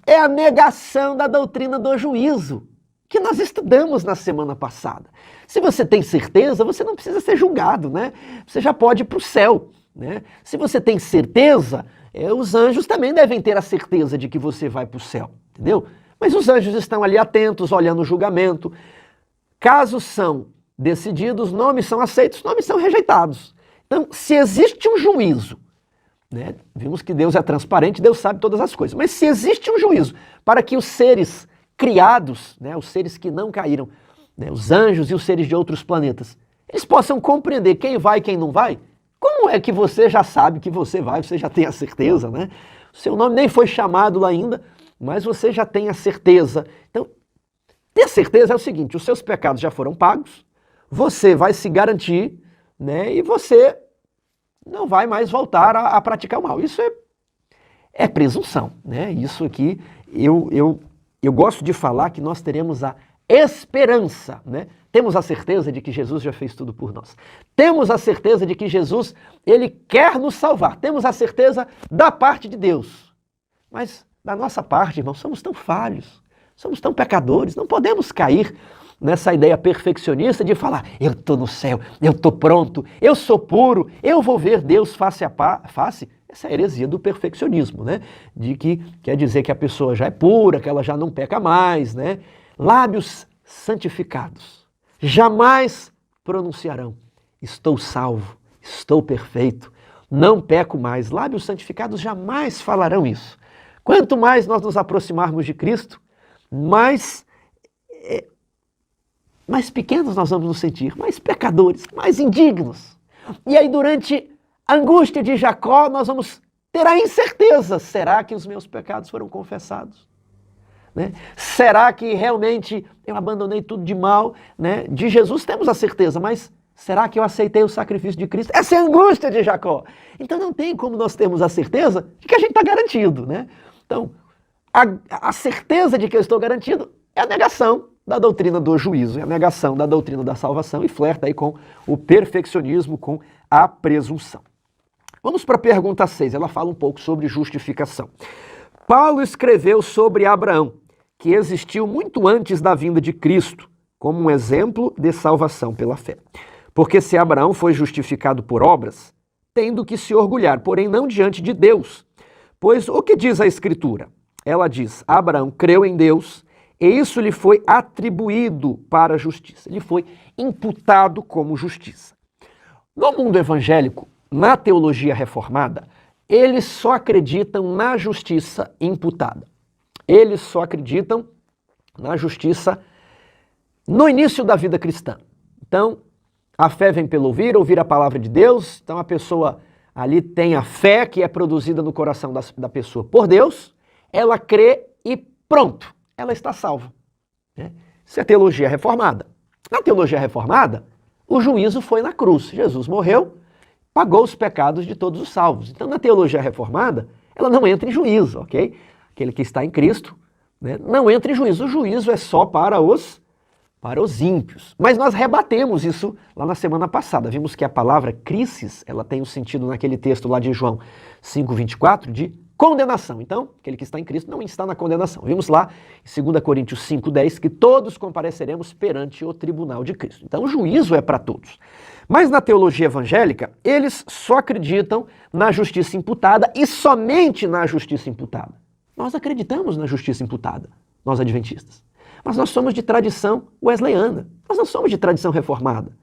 É a negação da doutrina do juízo, que nós estudamos na semana passada. Se você tem certeza, você não precisa ser julgado, né? Você já pode ir para o céu, né? Se você tem certeza, os anjos também devem ter a certeza de que você vai para o céu, entendeu? Mas os anjos estão ali atentos, olhando o julgamento. Casos são decididos, nomes são aceitos, nomes são rejeitados. Então, se existe um juízo, né? Vimos que Deus é transparente, Deus sabe todas as coisas. Mas se existe um juízo para que os seres criados, né, os seres que não caíram, né, os anjos e os seres de outros planetas, eles possam compreender quem vai e quem não vai, como é que você já sabe que você vai, você já tem a certeza, né? O seu nome nem foi chamado lá ainda, mas você já tem a certeza. Então, ter certeza é o seguinte, os seus pecados já foram pagos, você vai se garantir, né, e você não vai mais voltar a praticar o mal. Isso é presunção, né? Isso aqui, eu gosto de falar que nós teremos a esperança, né? Temos a certeza de que Jesus já fez tudo por nós. Temos a certeza de que Jesus, ele quer nos salvar. Temos a certeza da parte de Deus. Mas da nossa parte, irmãos, somos tão falhos, somos tão pecadores, não podemos cair nessa ideia perfeccionista de falar, eu estou no céu, eu estou pronto, eu sou puro, eu vou ver Deus face a face. Essa é a heresia do perfeccionismo, né? De que quer dizer que a pessoa já é pura, que ela já não peca mais, né? Lábios santificados jamais pronunciarão, estou salvo, estou perfeito, não peco mais. Lábios santificados jamais falarão isso. Quanto mais nós nos aproximarmos de Cristo, mais pequenos nós vamos nos sentir, mais pecadores, mais indignos. E aí durante a angústia de Jacó, nós vamos ter a incerteza, será que os meus pecados foram confessados? Né? Será que realmente eu abandonei tudo de mal? Né? De Jesus temos a certeza, mas será que eu aceitei o sacrifício de Cristo? Essa é a angústia de Jacó. Então não tem como nós termos a certeza de que a gente está garantido. Né? Então, a certeza de que eu estou garantido é a negação da doutrina do juízo, é a negação da doutrina da salvação e flerta aí com o perfeccionismo, com a presunção. Vamos para a pergunta 6, ela fala um pouco sobre justificação. Paulo escreveu sobre Abraão, que existiu muito antes da vinda de Cristo, como um exemplo de salvação pela fé. Porque se Abraão foi justificado por obras, tem do que se orgulhar, porém não diante de Deus. Pois o que diz a Escritura? Ela diz, Abraão creu em Deus, e isso lhe foi atribuído para a justiça. Ele foi imputado como justiça. No mundo evangélico, na teologia reformada, eles só acreditam na justiça imputada. Eles só acreditam na justiça no início da vida cristã. Então, a fé vem pelo ouvir, ouvir a palavra de Deus. Então, a pessoa ali tem a fé que é produzida no coração da pessoa por Deus. Ela crê e pronto, ela está salva. Isso é teologia reformada. Na teologia reformada, o juízo foi na cruz. Jesus morreu, pagou os pecados de todos os salvos. Então, na teologia reformada, ela não entra em juízo, ok? Aquele que está em Cristo, né, não entra em juízo. O juízo é só para os ímpios. Mas nós rebatemos isso lá na semana passada. Vimos que a palavra crisis, ela tem um sentido naquele texto lá de João 5:24, de condenação. Então, aquele que está em Cristo não está na condenação. Vimos lá em 2 Coríntios 5:10 que todos compareceremos perante o tribunal de Cristo. Então, o juízo é para todos. Mas na teologia evangélica, eles só acreditam na justiça imputada e somente na justiça imputada. Nós acreditamos na justiça imputada, nós adventistas. Mas nós somos de tradição wesleyana. Nós não somos de tradição reformada.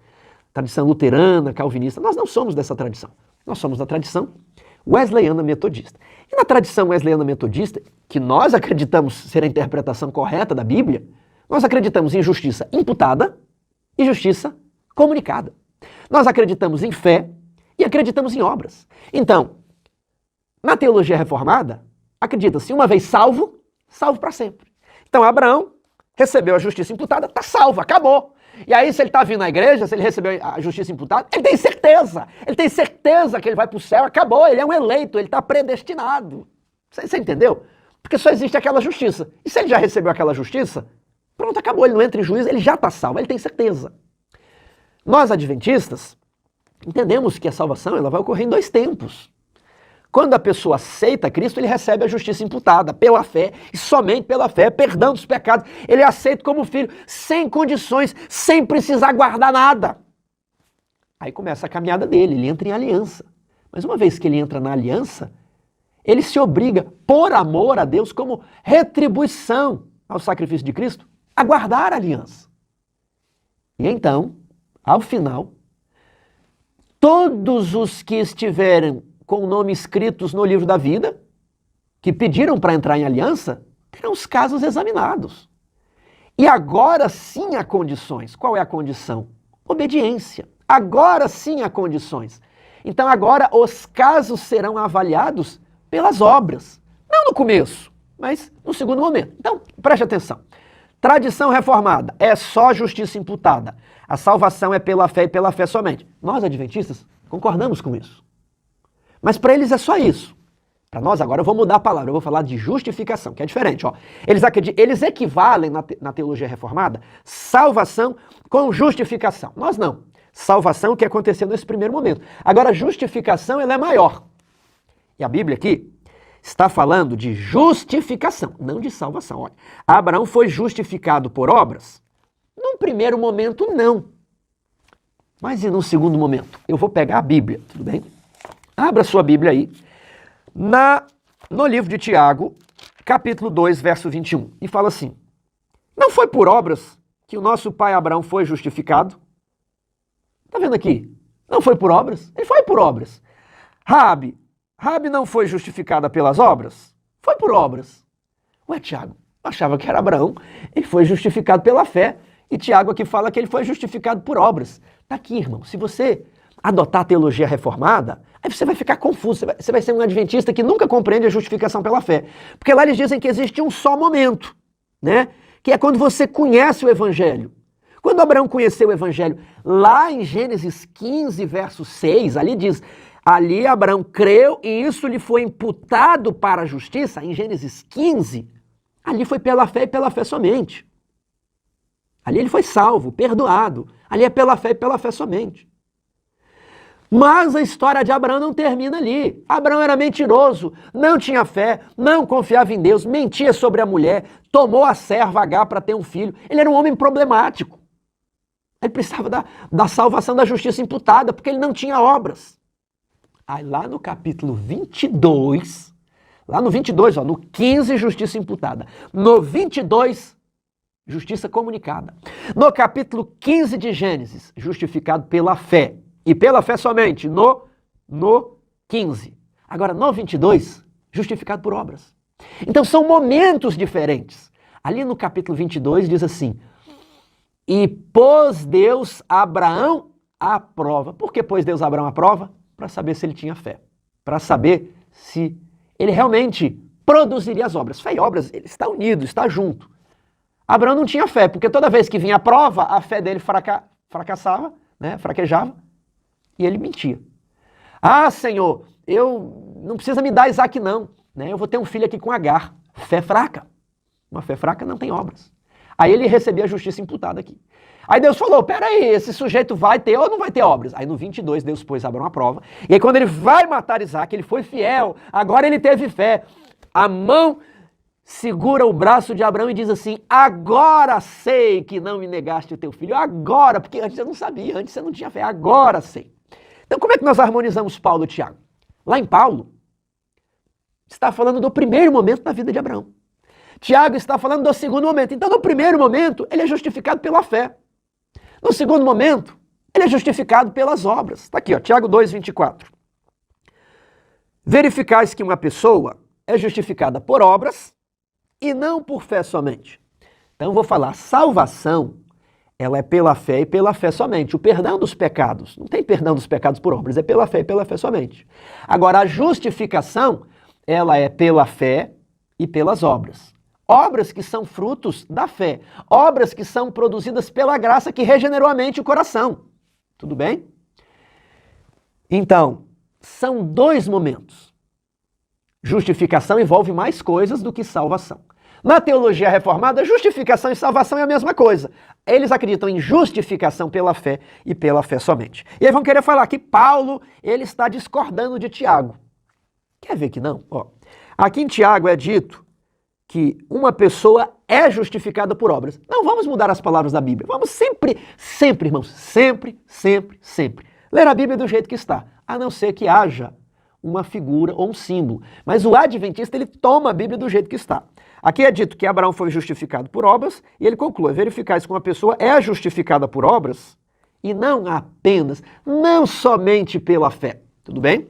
Tradição luterana, calvinista. Nós não somos dessa tradição. Nós somos da tradição wesleyana metodista. E na tradição wesleyana metodista, que nós acreditamos ser a interpretação correta da Bíblia, nós acreditamos em justiça imputada e justiça comunicada. Nós acreditamos em fé e acreditamos em obras. Então, na teologia reformada, acredita-se uma vez salvo, salvo para sempre. Então, Abraão recebeu a justiça imputada, está salvo, acabou. E aí, se ele está vindo à igreja, se ele recebeu a justiça imputada, ele tem certeza que ele vai para o céu, acabou, ele é um eleito, ele está predestinado. Você entendeu? Porque só existe aquela justiça. E se ele já recebeu aquela justiça, pronto, acabou, ele não entra em juízo, ele já está salvo, ele tem certeza. Nós, adventistas, entendemos que a salvação ela vai ocorrer em 2 tempos. Quando a pessoa aceita Cristo, ele recebe a justiça imputada pela fé, e somente pela fé, perdão dos pecados. Ele é aceito como filho, sem condições, sem precisar guardar nada. Aí começa a caminhada dele, ele entra em aliança. Mas uma vez que ele entra na aliança, ele se obriga, por amor a Deus, como retribuição ao sacrifício de Cristo, a guardar a aliança. E então, ao final, todos os que estiverem com o nome escritos no livro da vida, que pediram para entrar em aliança, terão os casos examinados. E agora sim há condições. Qual é a condição? Obediência. Agora sim há condições. Então agora os casos serão avaliados pelas obras. Não no começo, mas no segundo momento. Então, preste atenção. Tradição reformada é só justiça imputada. A salvação é pela fé e pela fé somente. Nós, adventistas, concordamos com isso. Mas para eles é só isso. Para nós, agora eu vou mudar a palavra, eu vou falar de justificação, que é diferente. Ó. Eles equivalem na teologia reformada salvação com justificação. Nós não. Salvação é o que aconteceu nesse primeiro momento. Agora, justificação ela é maior. E a Bíblia aqui está falando de justificação, não de salvação. Olha, Abraão foi justificado por obras? Num primeiro momento, não. Mas e num segundo momento? Eu vou pegar a Bíblia, tudo bem? Abra sua Bíblia aí, no livro de Tiago, capítulo 2, verso 21, e fala assim: não foi por obras que o nosso pai Abraão foi justificado? Tá vendo aqui? Não foi por obras? Ele foi por obras. Rabi não foi justificada pelas obras? Foi por obras. Ué, Tiago, achava que era Abraão, ele foi justificado pela fé, e Tiago aqui fala que ele foi justificado por obras. Tá aqui, irmão, se você adotar a teologia reformada, aí você vai ficar confuso, você vai ser um adventista que nunca compreende a justificação pela fé. Porque lá eles dizem que existe um só momento, né? Que é quando você conhece o Evangelho. Quando Abraão conheceu o Evangelho, lá em Gênesis 15, verso 6, ali diz, ali Abraão creu e isso lhe foi imputado para a justiça, em Gênesis 15, ali foi pela fé e pela fé somente. Ali ele foi salvo, perdoado, ali é pela fé e pela fé somente. Mas a história de Abraão não termina ali. Abraão era mentiroso, não tinha fé, não confiava em Deus, mentia sobre a mulher, tomou a serva Agar para ter um filho. Ele era um homem problemático. Ele precisava da salvação da justiça imputada, porque ele não tinha obras. Aí lá no capítulo 22, lá no 22, no 15, justiça imputada. No 22, justiça comunicada. No capítulo 15 de Gênesis, justificado pela fé. E pela fé somente, no 15. Agora, no 22, justificado por obras. Então, são momentos diferentes. Ali no capítulo 22 diz assim, e pôs Deus Abraão à prova. Por que pôs Deus Abraão à prova? Para saber se ele tinha fé. Para saber se ele realmente produziria as obras. Fé e obras, ele está unido, está junto. Abraão não tinha fé, porque toda vez que vinha a prova, a fé dele fracassava, né, fraquejava. E ele mentia. Ah, Senhor, eu não precisa me dar Isaac não, né? Eu vou ter um filho aqui com Agar. Fé fraca. Uma fé fraca não tem obras. Aí ele recebia a justiça imputada aqui. Aí Deus falou, peraí, esse sujeito vai ter ou não vai ter obras? Aí no 22 Deus pôs Abraão à prova. E aí quando ele vai matar Isaac, ele foi fiel. Agora ele teve fé. A mão segura o braço de Abraão e diz assim, agora sei que não me negaste o teu filho. Agora, porque antes eu não sabia, antes eu não tinha fé. Agora sei. Então, como é que nós harmonizamos Paulo e Tiago? Lá em Paulo, está falando do primeiro momento da vida de Abraão. Tiago está falando do segundo momento. Então, no primeiro momento, ele é justificado pela fé. No segundo momento, ele é justificado pelas obras. Está aqui, ó, Tiago 2, 24. Verificais que uma pessoa é justificada por obras e não por fé somente. Então, eu vou falar, salvação, ela é pela fé e pela fé somente. O perdão dos pecados, não tem perdão dos pecados por obras, é pela fé e pela fé somente. Agora, a justificação, ela é pela fé e pelas obras. Obras que são frutos da fé. Obras que são produzidas pela graça que regenerou a mente e o coração. Tudo bem? Então, são dois momentos. Justificação envolve mais coisas do que salvação. Na teologia reformada, justificação e salvação é a mesma coisa. Eles acreditam em justificação pela fé e pela fé somente. E aí vão querer falar que Paulo, ele está discordando de Tiago. Quer ver que não? Ó, aqui em Tiago é dito que uma pessoa é justificada por obras. Não vamos mudar as palavras da Bíblia. Vamos sempre, irmãos, sempre, ler a Bíblia do jeito que está, a não ser que haja uma figura ou um símbolo. Mas o adventista, ele toma a Bíblia do jeito que está. Aqui é dito que Abraão foi justificado por obras, e ele conclui, verificar se uma pessoa é justificada por obras, e não apenas, não somente pela fé. Tudo bem?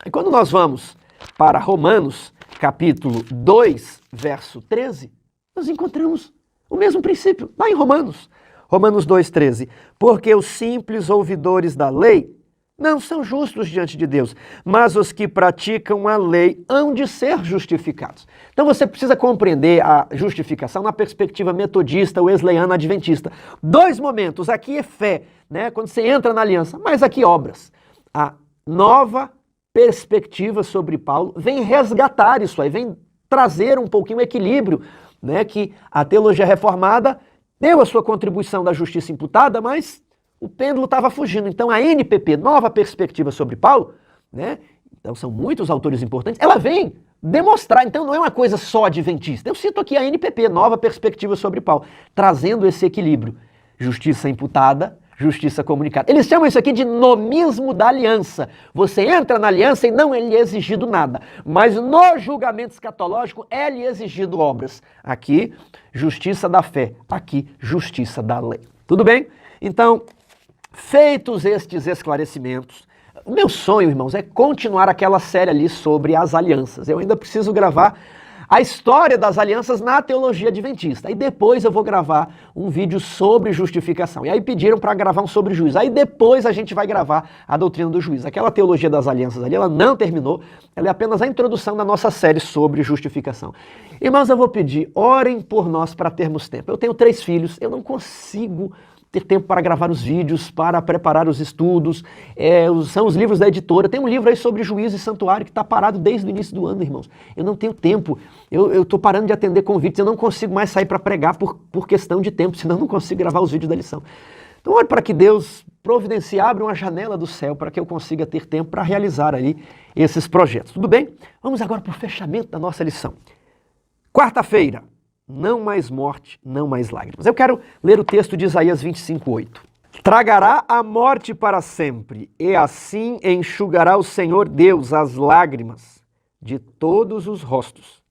E quando nós vamos para Romanos, capítulo 2, verso 13, nós encontramos o mesmo princípio, lá em Romanos. Romanos 2,13. Porque os simples ouvidores da lei não são justos diante de Deus, mas os que praticam a lei hão de ser justificados. Então você precisa compreender a justificação na perspectiva metodista, wesleyana, adventista. Dois momentos, aqui é fé, né? Quando você entra na aliança, mas aqui obras. A nova perspectiva sobre Paulo vem resgatar isso aí, vem trazer um pouquinho o equilíbrio, né? Que a teologia reformada deu a sua contribuição da justiça imputada, mas o pêndulo estava fugindo. Então a NPP, Nova Perspectiva sobre Paulo, né? Então são muitos autores importantes, ela vem demonstrar, então não é uma coisa só adventista. Eu cito aqui a NPP, Nova Perspectiva sobre Paulo, trazendo esse equilíbrio. Justiça imputada, justiça comunicada. Eles chamam isso aqui de nomismo da aliança. Você entra na aliança e não é lhe exigido nada, mas no julgamento escatológico é lhe exigido obras. Aqui, justiça da fé. Aqui, justiça da lei. Tudo bem? Então, feitos estes esclarecimentos, o meu sonho, irmãos, é continuar aquela série ali sobre as alianças. Eu ainda preciso gravar a história das alianças na teologia adventista. E depois eu vou gravar um vídeo sobre justificação. E aí pediram para gravar um sobre juízo. Aí depois a gente vai gravar a doutrina do juízo. Aquela teologia das alianças ali, ela não terminou. Ela é apenas a introdução da nossa série sobre justificação. Irmãos, eu vou pedir, orem por nós para termos tempo. Eu tenho 3 filhos, eu não consigo ter tempo para gravar os vídeos, para preparar os estudos, são os livros da editora. Tem um livro aí sobre juízo e santuário que está parado desde o início do ano, irmãos. Eu não tenho tempo, eu estou parando de atender convites, eu não consigo mais sair para pregar por questão de tempo, senão eu não consigo gravar os vídeos da lição. Então, ore para que Deus providencie, abra uma janela do céu para que eu consiga ter tempo para realizar aí esses projetos. Tudo bem? Vamos agora para o fechamento da nossa lição. Quarta-feira. Não mais morte, não mais lágrimas. Eu quero ler o texto de Isaías 25:8. Tragará a morte para sempre, e assim enxugará o Senhor Deus as lágrimas de todos os rostos,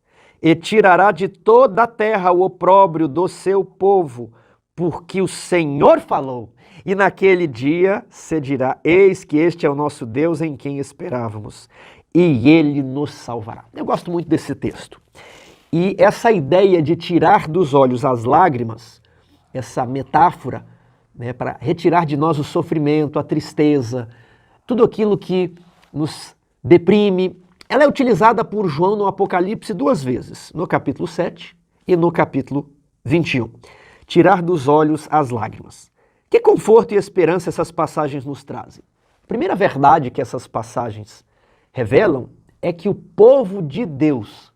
e tirará de toda a terra o opróbrio do seu povo, porque o Senhor falou. E naquele dia se dirá, eis que este é o nosso Deus em quem esperávamos, e ele nos salvará. Eu gosto muito desse texto. E essa ideia de tirar dos olhos as lágrimas, essa metáfora, né, para retirar de nós o sofrimento, a tristeza, tudo aquilo que nos deprime, ela é utilizada por João no Apocalipse 2 vezes, no capítulo 7 e no capítulo 21. Tirar dos olhos as lágrimas. Que conforto e esperança essas passagens nos trazem? A primeira verdade que essas passagens revelam é que o povo de Deus,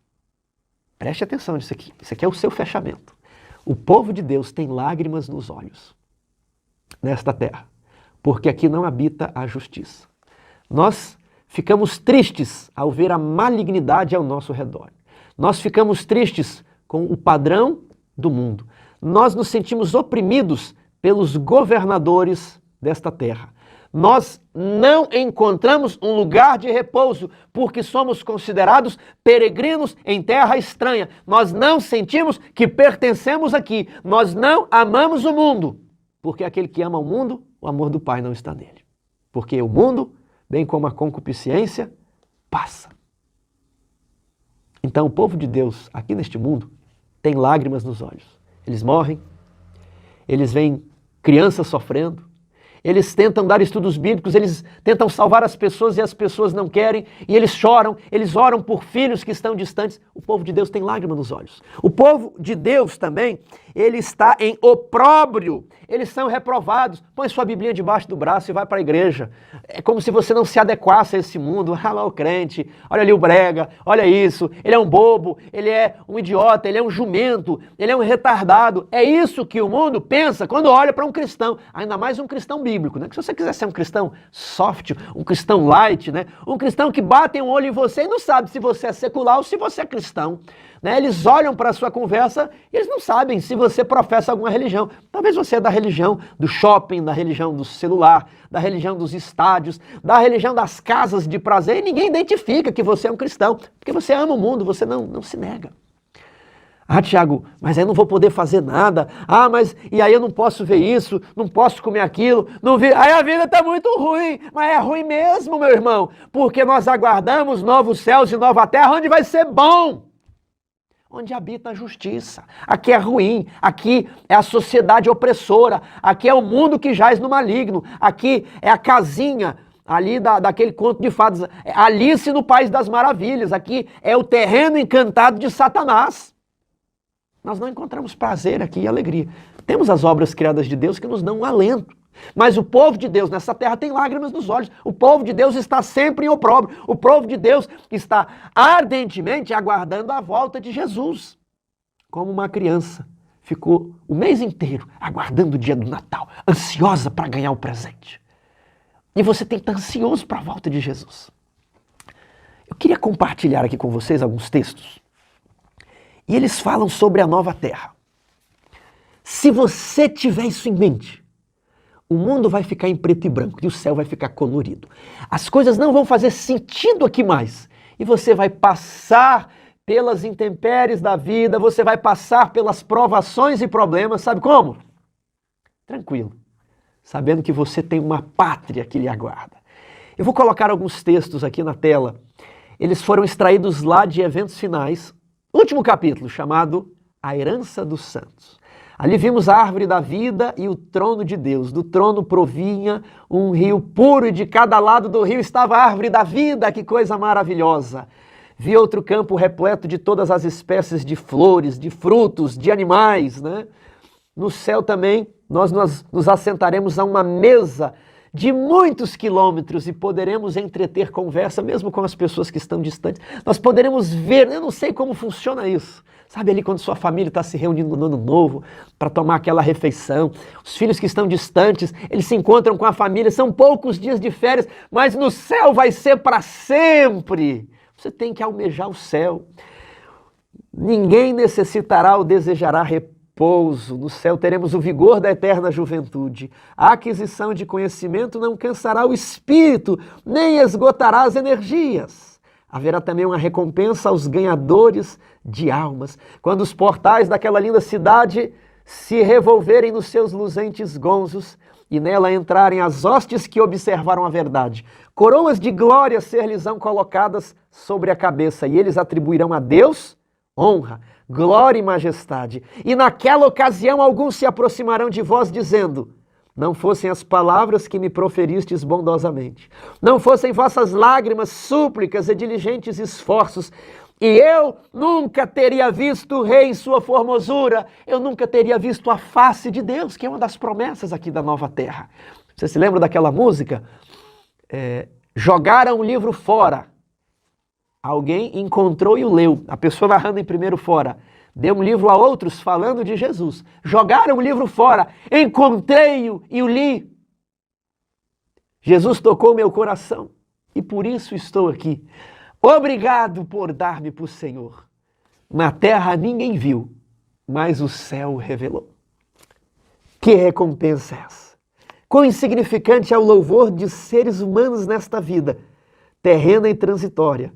preste atenção nisso aqui. Isso aqui é o seu fechamento. O povo de Deus tem lágrimas nos olhos nesta terra, porque aqui não habita a justiça. Nós ficamos tristes ao ver a malignidade ao nosso redor. Nós ficamos tristes com o padrão do mundo. Nós nos sentimos oprimidos pelos governadores desta terra. Nós não encontramos um lugar de repouso porque somos considerados peregrinos em terra estranha. Nós não sentimos que pertencemos aqui. Nós não amamos o mundo, porque aquele que ama o mundo, o amor do Pai não está nele. Porque o mundo, bem como a concupiscência, passa. Então o povo de Deus aqui neste mundo tem lágrimas nos olhos. Eles morrem, eles veem crianças sofrendo, eles tentam dar estudos bíblicos, eles tentam salvar as pessoas e as pessoas não querem, e eles choram, eles oram por filhos que estão distantes. O povo de Deus tem lágrima nos olhos. O povo de Deus também, ele está em opróbrio. Eles são reprovados. Põe sua Biblinha debaixo do braço e vai para a igreja. É como se você não se adequasse a esse mundo. Ah lá o crente, olha ali o brega, olha isso. Ele é um bobo, ele é um idiota, ele é um jumento, ele é um retardado. É isso que o mundo pensa quando olha para um cristão. Ainda mais um cristão bíblico, né? Que se você quiser ser um cristão soft, um cristão light, né? Um cristão que bate um olho em você e não sabe se você é secular ou se você é cristão. Né? Eles olham para a sua conversa e eles não sabem se você professa alguma religião. Talvez você é da religião do shopping, da religião do celular, da religião dos estádios, da religião das casas de prazer, e ninguém identifica que você é um cristão, porque você ama o mundo, você não se nega. Ah, Tiago, mas aí eu não vou poder fazer nada. Ah, mas e aí eu não posso ver isso, não posso comer aquilo, não vi. Aí a vida está muito ruim, mas é ruim mesmo, meu irmão, porque nós aguardamos novos céus e nova terra, onde vai ser bom. Onde habita a justiça. Aqui é ruim, aqui é a sociedade opressora, aqui é o mundo que jaz no maligno, aqui é a casinha ali daquele conto de fadas, Alice no País das Maravilhas, aqui é o terreno encantado de Satanás. Nós não encontramos prazer aqui e alegria. Temos as obras criadas de Deus que nos dão um alento. Mas o povo de Deus nessa terra tem lágrimas nos olhos. O povo de Deus está sempre em opróbrio. O povo de Deus está ardentemente aguardando a volta de Jesus. Como uma criança ficou o mês inteiro aguardando o dia do Natal, ansiosa para ganhar o presente. E você tem que estar ansioso para a volta de Jesus. Eu queria compartilhar aqui com vocês alguns textos. E eles falam sobre a nova terra. Se você tiver isso em mente, o mundo vai ficar em preto e branco e o céu vai ficar colorido. As coisas não vão fazer sentido aqui mais. E você vai passar pelas intempéries da vida, você vai passar pelas provações e problemas, sabe como? Tranquilo, sabendo que você tem uma pátria que lhe aguarda. Eu vou colocar alguns textos aqui na tela. Eles foram extraídos lá de Eventos Finais, último capítulo, chamado A Herança dos Santos. Ali vimos a árvore da vida e o trono de Deus. Do trono provinha um rio puro e de cada lado do rio estava a árvore da vida. Que coisa maravilhosa! Vi outro campo repleto de todas as espécies de flores, de frutos, de animais, né? No céu também nós nos assentaremos a uma mesa de muitos quilômetros e poderemos entreter conversa mesmo com as pessoas que estão distantes. Nós poderemos ver, eu não sei como funciona isso. Sabe ali quando sua família está se reunindo no ano novo para tomar aquela refeição, os filhos que estão distantes, eles se encontram com a família, são poucos dias de férias, mas no céu vai ser para sempre. Você tem que almejar o céu. Ninguém necessitará ou desejará repouso. No céu teremos o vigor da eterna juventude. A aquisição de conhecimento não cansará o espírito, nem esgotará as energias. Haverá também uma recompensa aos ganhadores de almas, quando os portais daquela linda cidade se revolverem nos seus luzentes gonzos e nela entrarem as hostes que observaram a verdade. Coroas de glória ser-lhes-ão colocadas sobre a cabeça, e eles atribuirão a Deus honra, glória e majestade. E naquela ocasião alguns se aproximarão de vós dizendo: não fossem as palavras que me proferistes bondosamente, não fossem vossas lágrimas, súplicas e diligentes esforços, e eu nunca teria visto o rei em sua formosura, eu nunca teria visto a face de Deus, que é uma das promessas aqui da nova terra. Você se lembra daquela música? Jogaram o livro fora. Alguém encontrou e o leu. A pessoa narrando em primeiro fora. Deu um livro a outros falando de Jesus. Jogaram o livro fora. Encontrei-o e o li. Jesus tocou meu coração e por isso estou aqui. Obrigado por dar-me para o Senhor. Na terra ninguém viu, mas o céu revelou. Que recompensa é essa? Quão insignificante é o louvor de seres humanos nesta vida, terrena e transitória,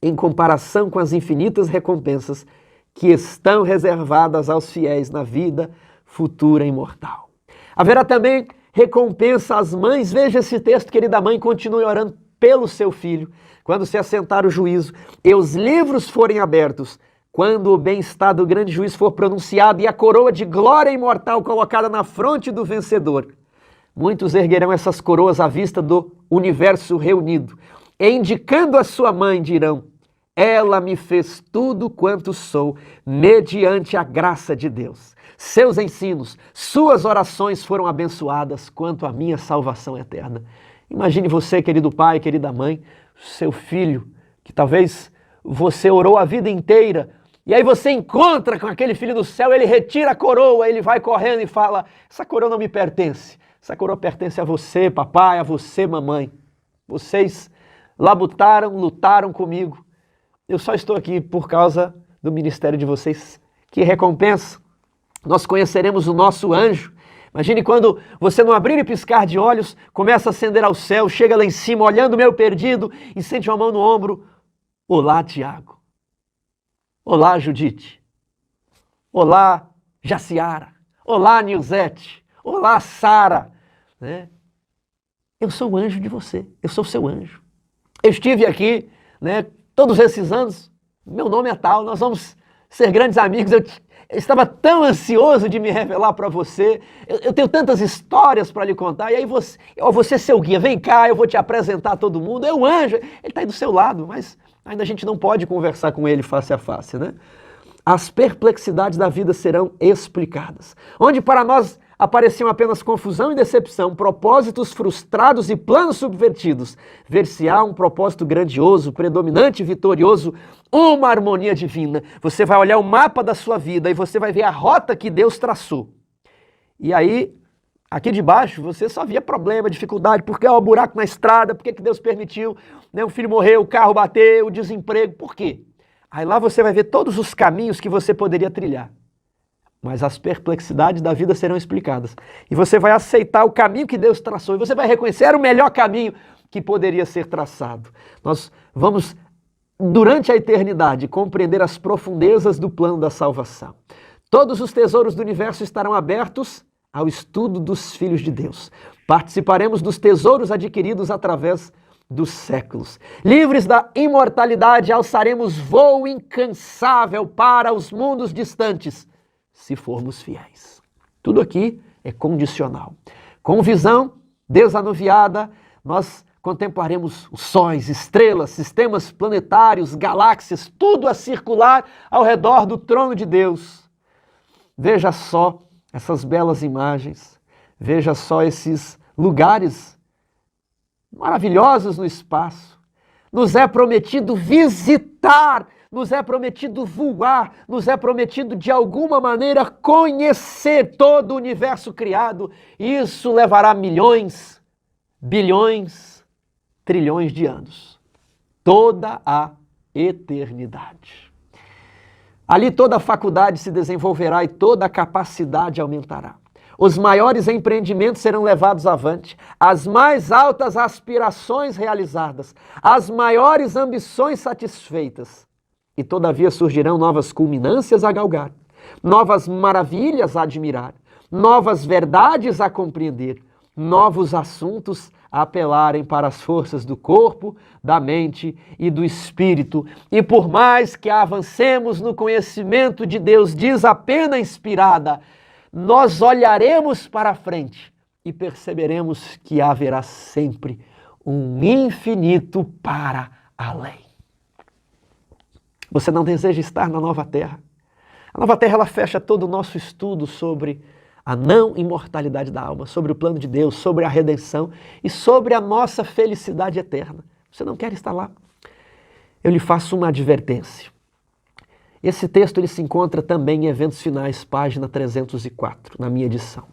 em comparação com as infinitas recompensas que estão reservadas aos fiéis na vida futura e imortal. Haverá também recompensa às mães. Veja esse texto, querida mãe, continue orando pelo seu filho, quando se assentar o juízo e os livros forem abertos, quando o bem-estar do grande juiz for pronunciado e a coroa de glória imortal colocada na fronte do vencedor. Muitos erguerão essas coroas à vista do universo reunido, e indicando a sua mãe dirão: Ela me fez tudo quanto sou, mediante a graça de Deus. Seus ensinos, suas orações foram abençoadas quanto à minha salvação eterna. Imagine você, querido pai, querida mãe, seu filho, que talvez você orou a vida inteira, e aí você encontra com aquele filho do céu, ele retira a coroa, ele vai correndo e fala, essa coroa não me pertence, essa coroa pertence a você, papai, a você, mamãe. Vocês labutaram, lutaram comigo. Eu só estou aqui por causa do ministério de vocês. Que recompensa! Nós conheceremos o nosso anjo. Imagine quando você, no abrir e piscar de olhos, começa a ascender ao céu, chega lá em cima, olhando o meu perdido e sente uma mão no ombro. Olá, Tiago. Olá, Judite. Olá, Jaciara. Olá, Nilzete. Olá, Sara. Né? Eu sou o anjo de você. Eu sou seu anjo. Eu estive aqui, né, todos esses anos. Meu nome é tal. Nós vamos ser grandes amigos. Eu estava tão ansioso de me revelar para você. Eu tenho tantas histórias para lhe contar. E aí você seu guia. Vem cá, eu vou te apresentar a todo mundo. É o anjo. Ele está aí do seu lado, mas ainda a gente não pode conversar com ele face a face, né? As perplexidades da vida serão explicadas. Onde para nós apareciam apenas confusão e decepção, propósitos frustrados e planos subvertidos, ver-se-á um propósito grandioso, predominante e vitorioso, uma harmonia divina. Você vai olhar o mapa da sua vida e você vai ver a rota que Deus traçou. E aí, aqui de baixo, você só via problema, dificuldade, porque o buraco na estrada, porque que Deus permitiu, né, o filho morreu, o carro bateu, o desemprego, por quê? Aí lá você vai ver todos os caminhos que você poderia trilhar. Mas as perplexidades da vida serão explicadas. E você vai aceitar o caminho que Deus traçou. E você vai reconhecer era o melhor caminho que poderia ser traçado. Nós vamos, durante a eternidade, compreender as profundezas do plano da salvação. Todos os tesouros do universo estarão abertos ao estudo dos filhos de Deus. Participaremos dos tesouros adquiridos através dos séculos. Livres da imortalidade, alçaremos voo incansável para os mundos distantes, se formos fiéis. Tudo aqui é condicional. Com visão desanuviada, nós contemplaremos os sóis, estrelas, sistemas planetários, galáxias, tudo a circular ao redor do trono de Deus. Veja só essas belas imagens, veja só esses lugares maravilhosos no espaço. Nos é prometido visitar, nos é prometido voar, nos é prometido de alguma maneira conhecer todo o universo criado. Isso levará milhões, bilhões, trilhões de anos. Toda a eternidade. Ali toda a faculdade se desenvolverá e toda a capacidade aumentará. Os maiores empreendimentos serão levados avante, as mais altas aspirações realizadas, as maiores ambições satisfeitas. E todavia surgirão novas culminâncias a galgar, novas maravilhas a admirar, novas verdades a compreender, novos assuntos a apelarem para as forças do corpo, da mente e do espírito. E por mais que avancemos no conhecimento de Deus, diz a pena inspirada, nós olharemos para a frente e perceberemos que haverá sempre um infinito para além. Você não deseja estar na nova terra? A nova terra ela fecha todo o nosso estudo sobre a não imortalidade da alma, sobre o plano de Deus, sobre a redenção e sobre a nossa felicidade eterna. Você não quer estar lá? Eu lhe faço uma advertência. Esse texto ele se encontra também em Eventos Finais, página 304, na minha edição.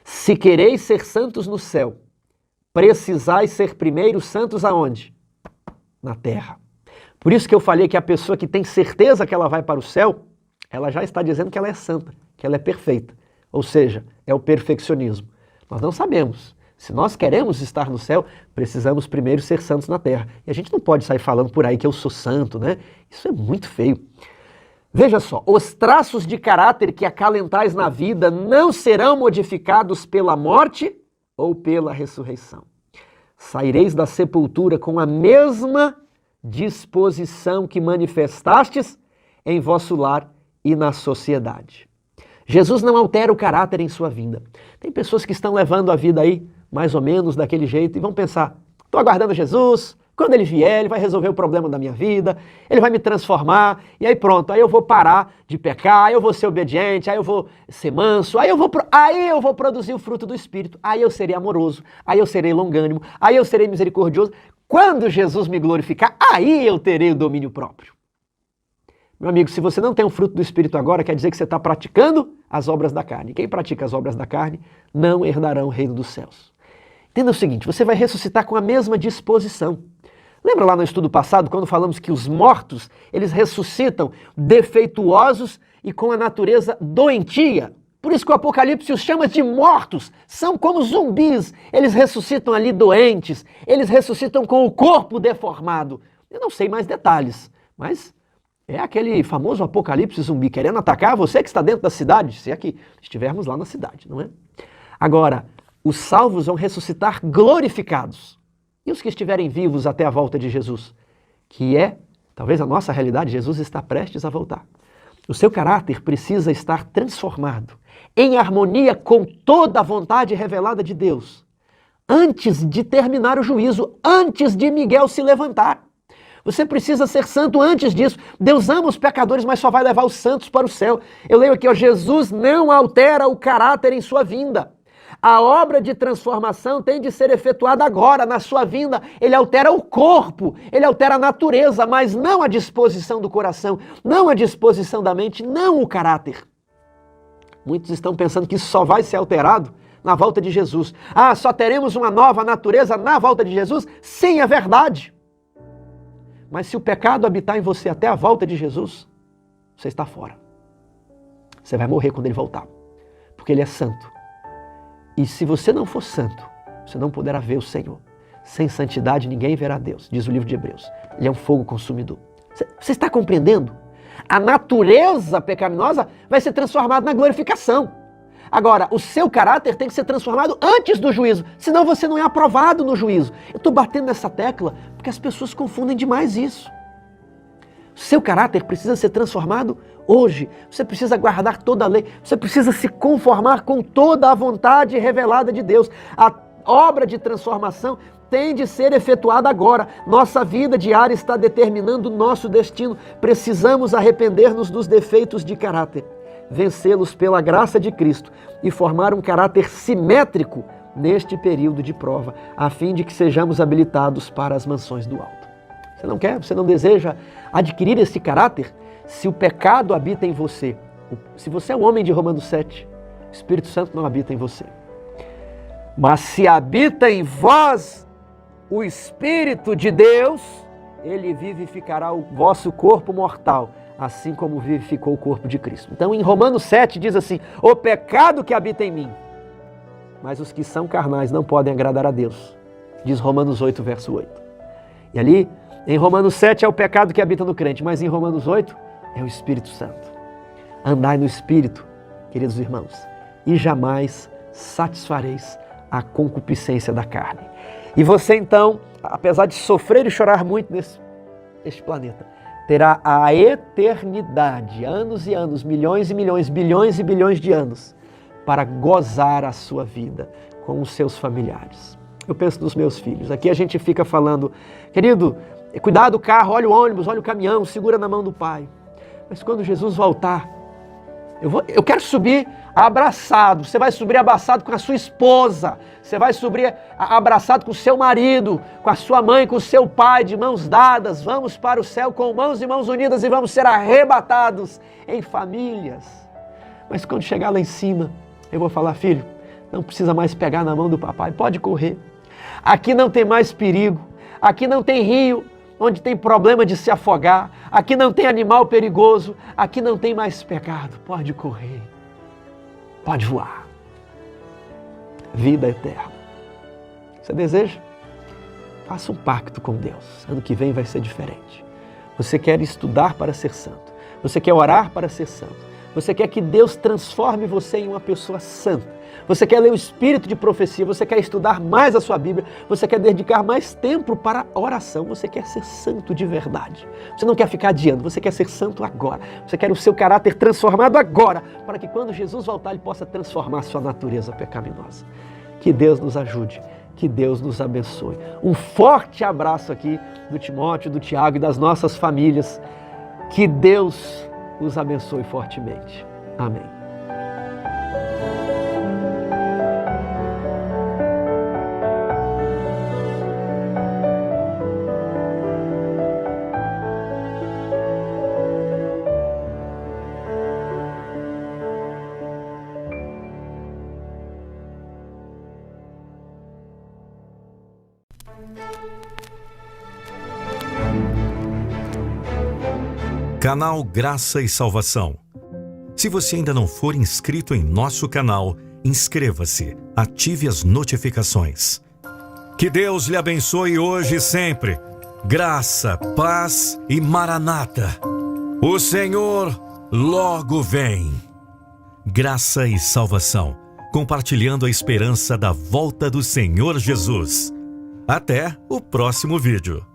Se quereis ser santos no céu, precisais ser primeiro santos aonde? Na terra. Por isso que eu falei que a pessoa que tem certeza que ela vai para o céu, ela já está dizendo que ela é santa, que ela é perfeita. Ou seja, é o perfeccionismo. Nós não sabemos. Se nós queremos estar no céu, precisamos primeiro ser santos na terra. E a gente não pode sair falando por aí que eu sou santo, né? Isso é muito feio. Veja só, os traços de caráter que acalentais na vida não serão modificados pela morte ou pela ressurreição. Saireis da sepultura com a mesma disposição que manifestastes em vosso lar e na sociedade. Jesus não altera o caráter em sua vinda. Tem pessoas que estão levando a vida aí mais ou menos daquele jeito e vão pensar, estou aguardando Jesus, Quando ele vier, ele vai resolver o problema da minha vida, ele vai me transformar, e aí pronto, aí eu vou parar de pecar, aí eu vou ser obediente, aí eu vou ser manso, aí eu vou produzir o fruto do Espírito, aí eu serei amoroso, aí eu serei longânimo, aí eu serei misericordioso. Quando Jesus me glorificar, aí eu terei o domínio próprio. Meu amigo, se você não tem o fruto do Espírito agora, quer dizer que você está praticando as obras da carne. Quem pratica as obras da carne não herdarão o reino dos céus. Entenda o seguinte, você vai ressuscitar com a mesma disposição. Lembra lá no estudo passado, quando falamos que os mortos, eles ressuscitam defeituosos e com a natureza doentia? Por isso que o Apocalipse os chama de mortos, são como zumbis, eles ressuscitam ali doentes, eles ressuscitam com o corpo deformado. Eu não sei mais detalhes, mas é aquele famoso apocalipse zumbi querendo atacar você que está dentro da cidade, se é que estivermos lá na cidade, não é? Agora, os salvos vão ressuscitar glorificados. E os que estiverem vivos até a volta de Jesus? Que é, talvez a nossa realidade, Jesus está prestes a voltar. O seu caráter precisa estar transformado, em harmonia com toda a vontade revelada de Deus, antes de terminar o juízo, antes de Miguel se levantar. Você precisa ser santo antes disso. Deus ama os pecadores, mas só vai levar os santos para o céu. Eu leio aqui, ó, Jesus não altera o caráter em sua vinda. A obra de transformação tem de ser efetuada agora, na sua vinda. Ele altera o corpo, ele altera a natureza, mas não a disposição do coração, não a disposição da mente, não o caráter. Muitos estão pensando que isso só vai ser alterado na volta de Jesus. Ah, só teremos uma nova natureza na volta de Jesus? Sim, é verdade. Mas se o pecado habitar em você até a volta de Jesus, você está fora. Você vai morrer quando ele voltar, porque ele é santo. E se você não for santo, você não poderá ver o Senhor. Sem santidade ninguém verá Deus, diz o livro de Hebreus. Ele é um fogo consumidor. Você está compreendendo? A natureza pecaminosa vai ser transformada na glorificação. Agora, o seu caráter tem que ser transformado antes do juízo, senão você não é aprovado no juízo. Eu estou batendo nessa tecla porque as pessoas confundem demais isso. O seu caráter precisa ser transformado hoje. Você precisa guardar toda a lei. Você precisa se conformar com toda a vontade revelada de Deus. A obra de transformação tem de ser efetuada agora. Nossa vida diária está determinando o nosso destino. Precisamos arrepender-nos dos defeitos de caráter, vencê-los pela graça de Cristo e formar um caráter simétrico neste período de prova, a fim de que sejamos habilitados para as mansões do alto. Você não quer, você não deseja adquirir esse caráter? Se o pecado habita em você, se você é o homem de Romanos 7, o Espírito Santo não habita em você. Mas se habita em vós o Espírito de Deus, ele vivificará o vosso corpo mortal, assim como vivificou o corpo de Cristo. Então em Romanos 7 diz assim, o pecado que habita em mim, mas os que são carnais não podem agradar a Deus, diz Romanos 8, verso 8. E ali, em Romanos 7 é o pecado que habita no crente, mas em Romanos 8 é o Espírito Santo. Andai no Espírito, queridos irmãos, e jamais satisfareis a concupiscência da carne. E você então, apesar de sofrer e chorar muito neste planeta, terá a eternidade, anos e anos, milhões e milhões, bilhões e bilhões de anos, para gozar a sua vida com os seus familiares. Eu penso nos meus filhos. Aqui a gente fica falando, querido, cuidado do carro, olha o ônibus, olha o caminhão, segura na mão do pai. Mas quando Jesus voltar, eu quero subir abraçado. Você vai subir abraçado com a sua esposa. Você vai subir abraçado com o seu marido, com a sua mãe, com o seu pai, de mãos dadas. Vamos para o céu com mãos e mãos unidas e vamos ser arrebatados em famílias. Mas quando chegar lá em cima, eu vou falar, filho, não precisa mais pegar na mão do papai, pode correr. Aqui não tem mais perigo. Aqui não tem rio onde tem problema de se afogar. Aqui não tem animal perigoso. Aqui não tem mais pecado. Pode correr. Pode voar. Vida eterna. Você deseja? Faça um pacto com Deus. Ano que vem vai ser diferente. Você quer estudar para ser santo. Você quer orar para ser santo. Você quer que Deus transforme você em uma pessoa santa. Você quer ler o espírito de profecia, você quer estudar mais a sua Bíblia, você quer dedicar mais tempo para a oração, você quer ser santo de verdade. Você não quer ficar adiando, você quer ser santo agora. Você quer o seu caráter transformado agora, para que quando Jesus voltar, ele possa transformar a sua natureza pecaminosa. Que Deus nos ajude, Que Deus nos abençoe. Um forte abraço aqui do Timóteo, do Tiago e das nossas famílias. Que Deus os abençoe fortemente. Amém. Canal Graça e Salvação. Se você ainda não for inscrito em nosso canal, inscreva-se, ative as notificações. Que Deus lhe abençoe hoje e sempre. Graça, paz e maranata. O Senhor logo vem. Graça e Salvação, compartilhando a esperança da volta do Senhor Jesus. Até o próximo vídeo.